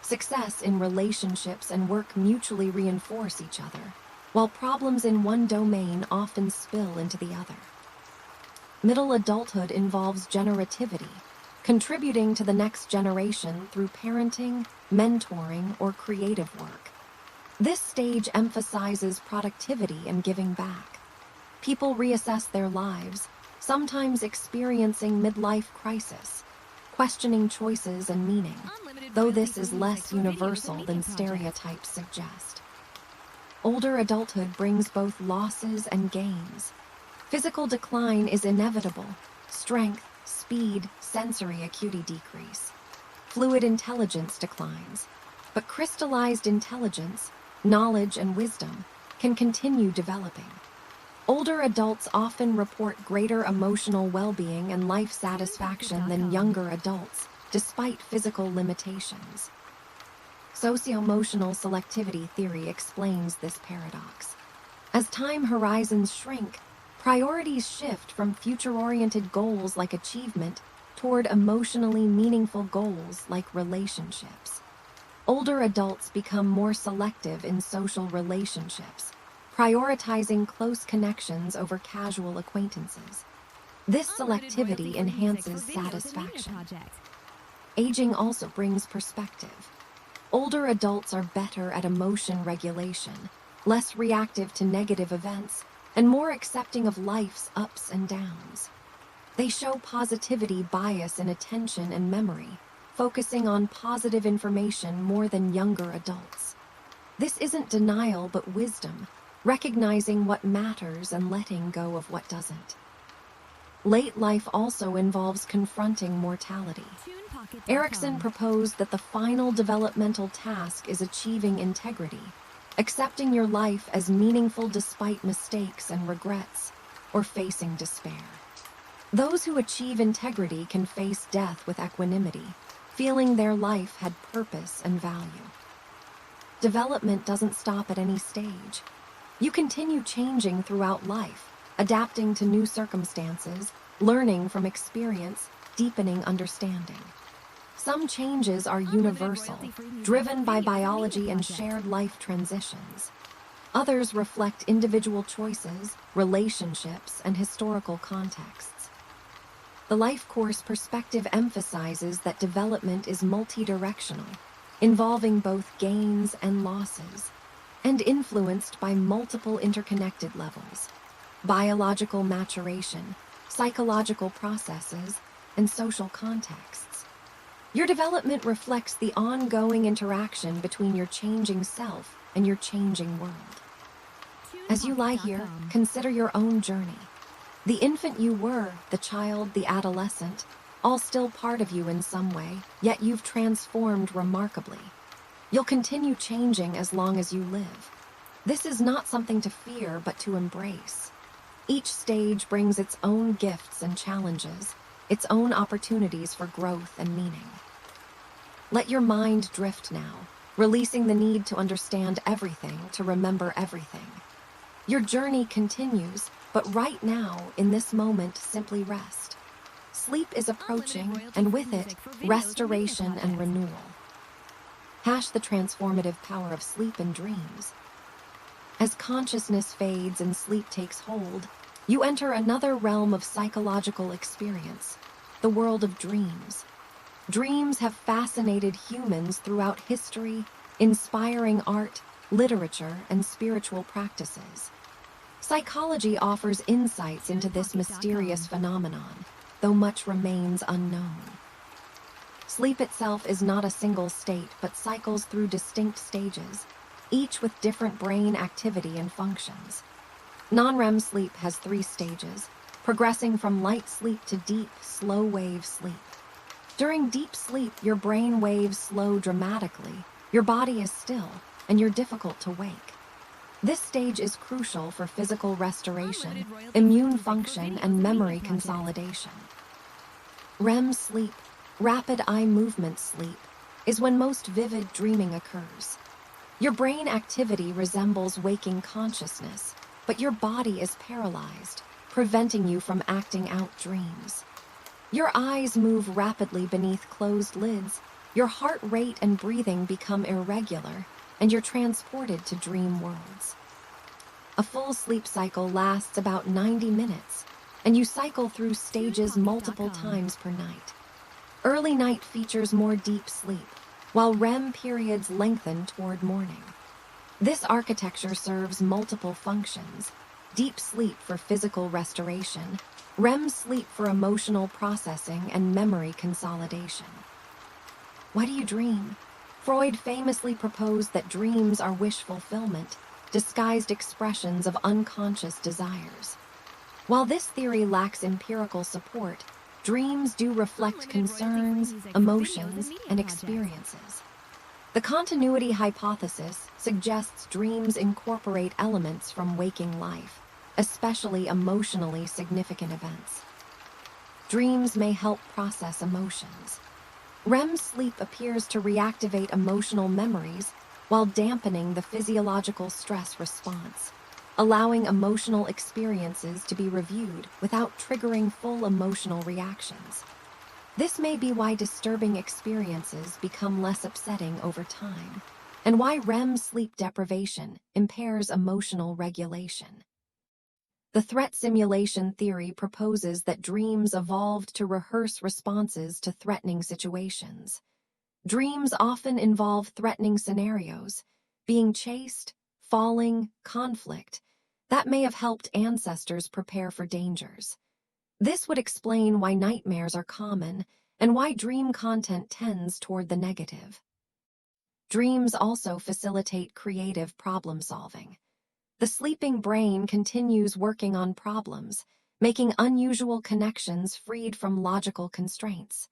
Success in relationships and work mutually reinforce each other, while problems in one domain often spill into the other. Middle adulthood involves generativity, contributing to the next generation through parenting, mentoring, or creative work. This stage emphasizes productivity and giving back. People reassess their lives, sometimes experiencing midlife crisis, questioning choices and meaning, though this is less universal than stereotypes suggest. Older adulthood brings both losses and gains. Physical decline is inevitable. Strength, speed, sensory acuity decrease. Fluid intelligence declines. But crystallized intelligence, knowledge, and wisdom can continue developing. Older adults often report greater emotional well-being and life satisfaction than younger adults, despite physical limitations. Socio-emotional selectivity theory explains this paradox. As time horizons shrink, priorities shift from future-oriented goals like achievement toward emotionally meaningful goals like relationships. Older adults become more selective in social relationships, prioritizing close connections over casual acquaintances. This selectivity enhances satisfaction. Aging also brings perspective. Older adults are better at emotion regulation, less reactive to negative events, and more accepting of life's ups and downs. They show positivity bias in attention and memory, focusing on positive information more than younger adults. This isn't denial but wisdom, recognizing what matters and letting go of what doesn't. Late life also involves confronting mortality. Erickson proposed that the final developmental task is achieving integrity, accepting your life as meaningful despite mistakes and regrets, or facing despair. Those who achieve integrity can face death with equanimity, feeling their life had purpose and value. Development doesn't stop at any stage. You continue changing throughout life, adapting to new circumstances, learning from experience, deepening understanding. Some changes are universal, driven by biology and shared life transitions. Others reflect individual choices, relationships, and historical contexts. The life course perspective emphasizes that development is multidirectional, involving both gains and losses, and influenced by multiple interconnected levels: biological maturation, psychological processes, and social contexts. Your development reflects the ongoing interaction between your changing self and your changing world. As you lie here, consider your own journey. The infant you were, the child, the adolescent, all still part of you in some way, yet you've transformed remarkably. You'll continue changing as long as you live. This is not something to fear, but to embrace. Each stage brings its own gifts and challenges, its own opportunities for growth and meaning. Let your mind drift now, releasing the need to understand everything, to remember everything. Your journey continues, but right now, in this moment, simply rest. Sleep is approaching, and with it, restoration and renewal. Hash the transformative power of sleep and dreams. As consciousness fades and sleep takes hold, you enter another realm of psychological experience, the world of dreams. Dreams have fascinated humans throughout history, inspiring art, literature, and spiritual practices. Psychology offers insights into this mysterious phenomenon, though much remains unknown. Sleep itself is not a single state, but cycles through distinct stages, each with different brain activity and functions. Non-REM sleep has 3 stages, progressing from light sleep to deep, slow-wave sleep. During deep sleep, your brain waves slow dramatically, your body is still, and you're difficult to wake. This stage is crucial for physical restoration, immune function, and memory consolidation. REM sleep, rapid eye movement sleep, is when most vivid dreaming occurs. Your brain activity resembles waking consciousness, but your body is paralyzed, preventing you from acting out dreams. Your eyes move rapidly beneath closed lids, your heart rate and breathing become irregular, and you're transported to dream worlds. A full sleep cycle lasts about 90 minutes, and you cycle through stages multiple times per night. Early night features more deep sleep, while REM periods lengthen toward morning. This architecture serves multiple functions: deep sleep for physical restoration, REM sleep for emotional processing and memory consolidation. Why do you dream? Freud famously proposed that dreams are wish fulfillment, disguised expressions of unconscious desires. While this theory lacks empirical support, dreams do reflect concerns, emotions, and experiences. The continuity hypothesis suggests dreams incorporate elements from waking life, especially emotionally significant events. Dreams may help process emotions. REM sleep appears to reactivate emotional memories while dampening the physiological stress response, allowing emotional experiences to be reviewed without triggering full emotional reactions. This may be why disturbing experiences become less upsetting over time, and why REM sleep deprivation impairs emotional regulation. The threat simulation theory proposes that dreams evolved to rehearse responses to threatening situations. Dreams often involve threatening scenarios, being chased, falling, conflict, that may have helped ancestors prepare for dangers. This would explain why nightmares are common and why dream content tends toward the negative. Dreams also facilitate creative problem solving. The sleeping brain continues working on problems, making unusual connections freed from logical constraints.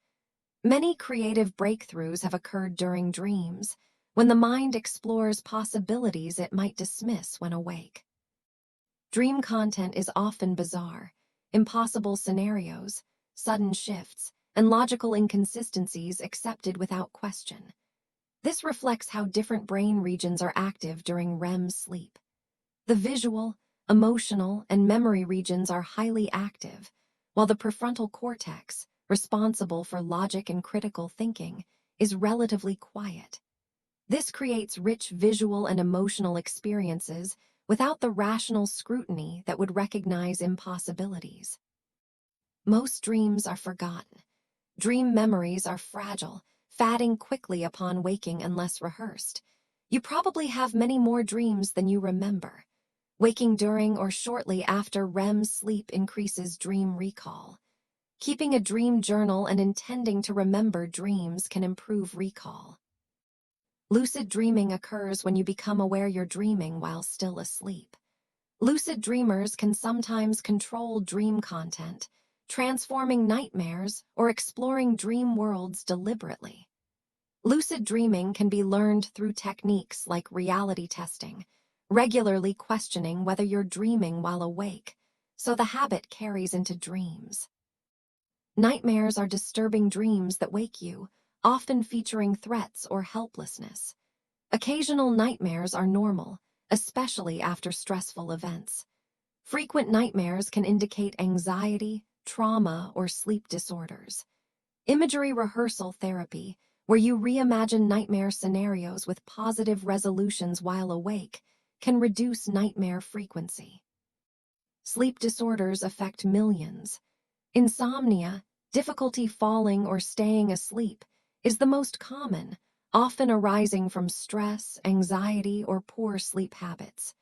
Many creative breakthroughs have occurred during dreams, when the mind explores possibilities it might dismiss when awake. Dream content is often bizarre: impossible scenarios, sudden shifts, and logical inconsistencies accepted without question. This reflects how different brain regions are active during REM sleep. The visual, emotional, and memory regions are highly active, while the prefrontal cortex, responsible for logic and critical thinking, is relatively quiet. This creates rich visual and emotional experiences without the rational scrutiny that would recognize impossibilities. Most dreams are forgotten. Dream memories are fragile, fading quickly upon waking unless rehearsed. You probably have many more dreams than you remember. Waking during or shortly after REM sleep increases dream recall. Keeping a dream journal and intending to remember dreams can improve recall. Lucid dreaming occurs when you become aware you're dreaming while still asleep. Lucid dreamers can sometimes control dream content, transforming nightmares or exploring dream worlds deliberately. Lucid dreaming can be learned through techniques like reality testing, regularly questioning whether you're dreaming while awake, so the habit carries into dreams. Nightmares are disturbing dreams that wake you, often featuring threats or helplessness. Occasional nightmares are normal, especially after stressful events. Frequent nightmares can indicate anxiety, trauma, or sleep disorders. Imagery rehearsal therapy, where you reimagine nightmare scenarios with positive resolutions while awake, can reduce nightmare frequency. Sleep disorders affect millions. Insomnia, difficulty falling or staying asleep, is the most common, often arising from stress, anxiety, or poor sleep habits.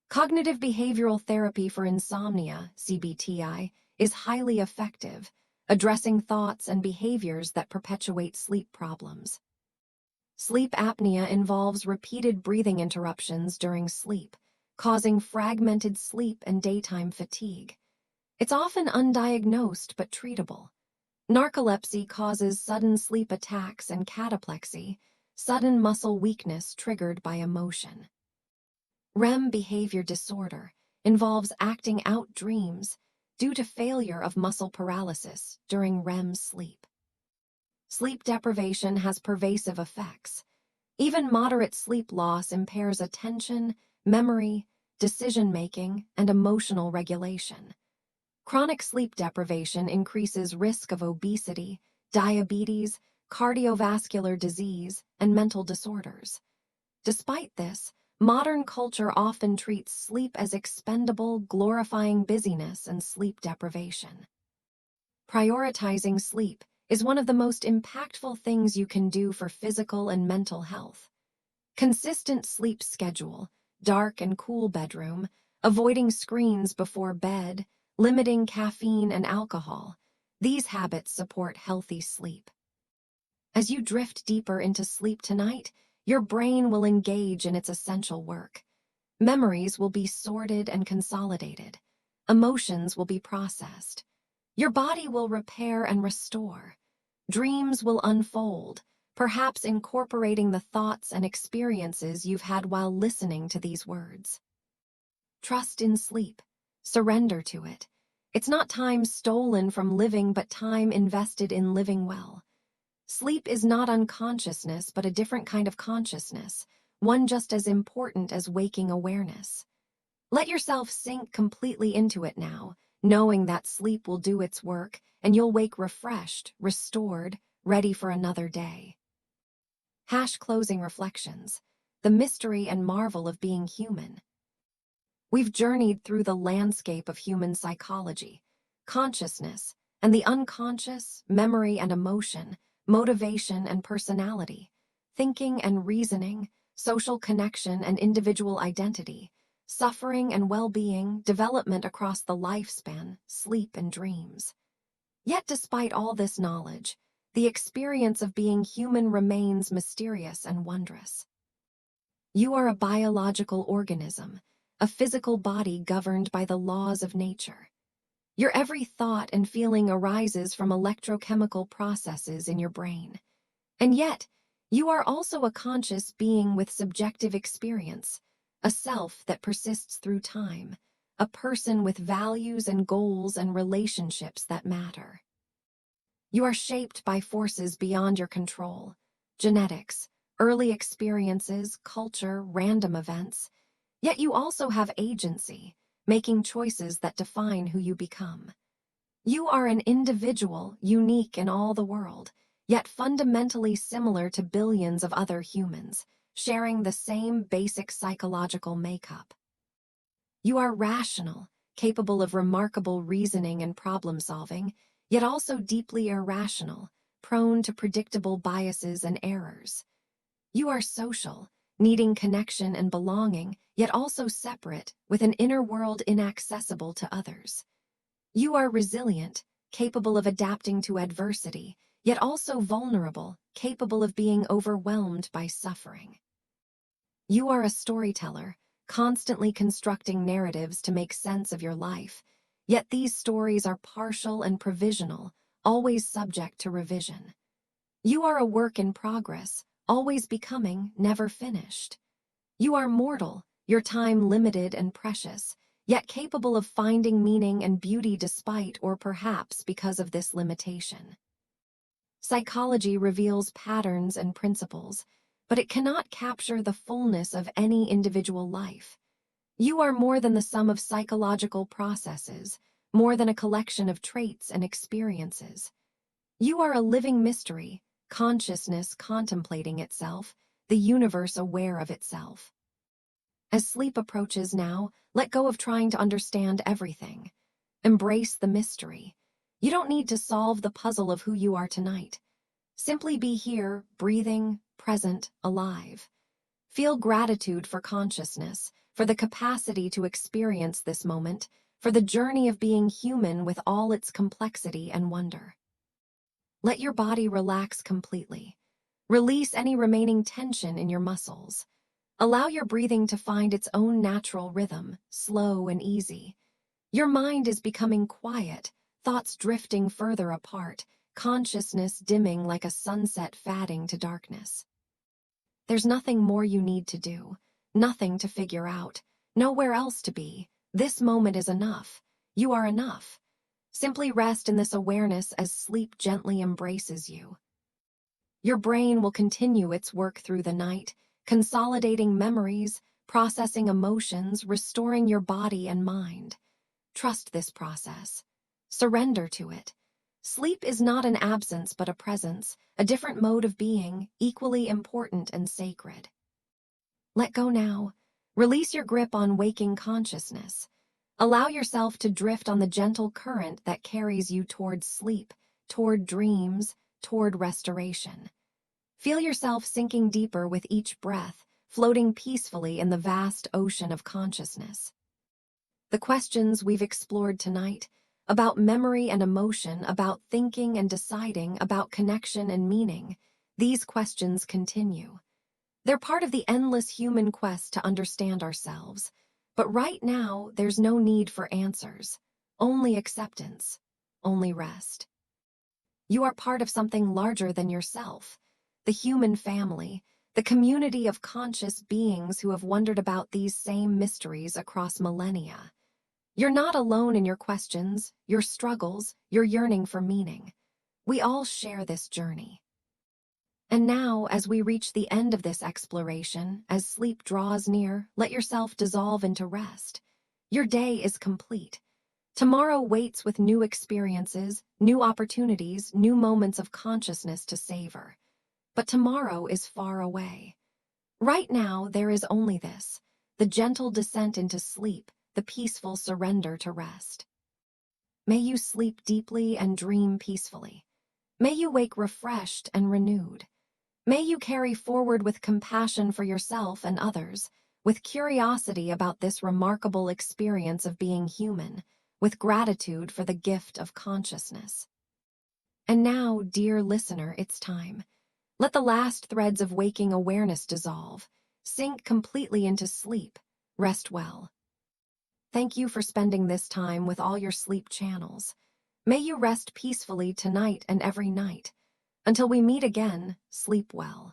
Cognitive behavioral therapy for insomnia, CBTI, is highly effective, addressing thoughts and behaviors that perpetuate sleep problems. Sleep apnea involves repeated breathing interruptions during sleep, causing fragmented sleep and daytime fatigue. It's often undiagnosed but treatable. Narcolepsy causes sudden sleep attacks and cataplexy, sudden muscle weakness triggered by emotion. REM behavior disorder involves acting out dreams due to failure of muscle paralysis during REM sleep. Sleep deprivation has pervasive effects. Even moderate sleep loss impairs attention, memory, decision-making, and emotional regulation. Chronic sleep deprivation increases risk of obesity, diabetes, cardiovascular disease, and mental disorders. Despite this, modern culture often treats sleep as expendable, glorifying busyness and sleep deprivation. Prioritizing sleep is one of the most impactful things you can do for physical and mental health. Consistent sleep schedule, dark and cool bedroom, avoiding screens before bed, limiting caffeine and alcohol. These habits support healthy sleep. As you drift deeper into sleep tonight, your brain will engage in its essential work. Memories will be sorted and consolidated. Emotions will be processed. Your body will repair and restore. Dreams will unfold, perhaps incorporating the thoughts and experiences you've had while listening to these words. Trust in sleep. Surrender to it. It's not time stolen from living, but time invested in living well. Sleep is not unconsciousness, but a different kind of consciousness, one just as important as waking awareness. Let yourself sink completely into it now, knowing that sleep will do its work and you'll wake refreshed, restored, ready for another day. Closing reflections. The mystery and marvel of being human. We've journeyed through the landscape of human psychology, consciousness, and the unconscious, memory and emotion, motivation and personality, thinking and reasoning, social connection and individual identity, suffering and well-being, development across the lifespan, sleep and dreams. Yet despite all this knowledge, the experience of being human remains mysterious and wondrous. You are a biological organism, a physical body governed by the laws of nature. Your every thought and feeling arises from electrochemical processes in your brain. And yet, you are also a conscious being with subjective experience, a self that persists through time, a person with values and goals and relationships that matter. You are shaped by forces beyond your control, genetics, early experiences, culture, random events, yet you also have agency, making choices that define who you become. You are an individual, unique in all the world, yet fundamentally similar to billions of other humans, sharing the same basic psychological makeup. You are rational, capable of remarkable reasoning and problem-solving, yet also deeply irrational, prone to predictable biases and errors. You are social, needing connection and belonging, yet also separate, with an inner world inaccessible to others. You are resilient, capable of adapting to adversity, yet also vulnerable, capable of being overwhelmed by suffering. You are a storyteller, constantly constructing narratives to make sense of your life, yet these stories are partial and provisional, always subject to revision. You are a work in progress, always becoming, never finished. You are mortal, your time limited and precious, yet capable of finding meaning and beauty despite or perhaps because of this limitation. Psychology reveals patterns and principles, but it cannot capture the fullness of any individual life. You are more than the sum of psychological processes, more than a collection of traits and experiences. You are a living mystery, consciousness contemplating itself, the universe aware of itself. As sleep approaches now, let go of trying to understand everything. Embrace the mystery. You don't need to solve the puzzle of who you are tonight. Simply be here, breathing, present, alive. Feel gratitude for consciousness, for the capacity to experience this moment, for the journey of being human with all its complexity and wonder. Let your body relax completely. Release any remaining tension in your muscles. Allow your breathing to find its own natural rhythm, slow and easy. Your mind is becoming quiet, thoughts drifting further apart, consciousness dimming like a sunset fading to darkness. There's nothing more you need to do, nothing to figure out, nowhere else to be. This moment is enough. You are enough. Simply rest in this awareness as sleep gently embraces you. Your brain will continue its work through the night, consolidating memories, processing emotions, restoring your body and mind. Trust this process. Surrender to it. Sleep is not an absence but a presence, a different mode of being, equally important and sacred. Let go now. Release your grip on waking consciousness. Allow yourself to drift on the gentle current that carries you towards sleep, toward dreams, toward restoration. Feel yourself sinking deeper with each breath, floating peacefully in the vast ocean of consciousness. The questions we've explored tonight, about memory and emotion, about thinking and deciding, about connection and meaning, these questions continue. They're part of the endless human quest to understand ourselves. But right now, there's no need for answers, only acceptance, only rest. You are part of something larger than yourself, the human family, the community of conscious beings who have wondered about these same mysteries across millennia. You're not alone in your questions, your struggles, your yearning for meaning. We all share this journey. And now, as we reach the end of this exploration, as sleep draws near, let yourself dissolve into rest. Your day is complete. Tomorrow waits with new experiences, new opportunities, new moments of consciousness to savor. But tomorrow is far away. Right now, there is only this, the gentle descent into sleep, the peaceful surrender to rest. May you sleep deeply and dream peacefully. May you wake refreshed and renewed. May you carry forward with compassion for yourself and others, with curiosity about this remarkable experience of being human, with gratitude for the gift of consciousness. And now, dear listener, it's time. Let the last threads of waking awareness dissolve, sink completely into sleep, rest well. Thank you for spending this time with all your sleep channels. May you rest peacefully tonight and every night. Until we meet again, sleep well.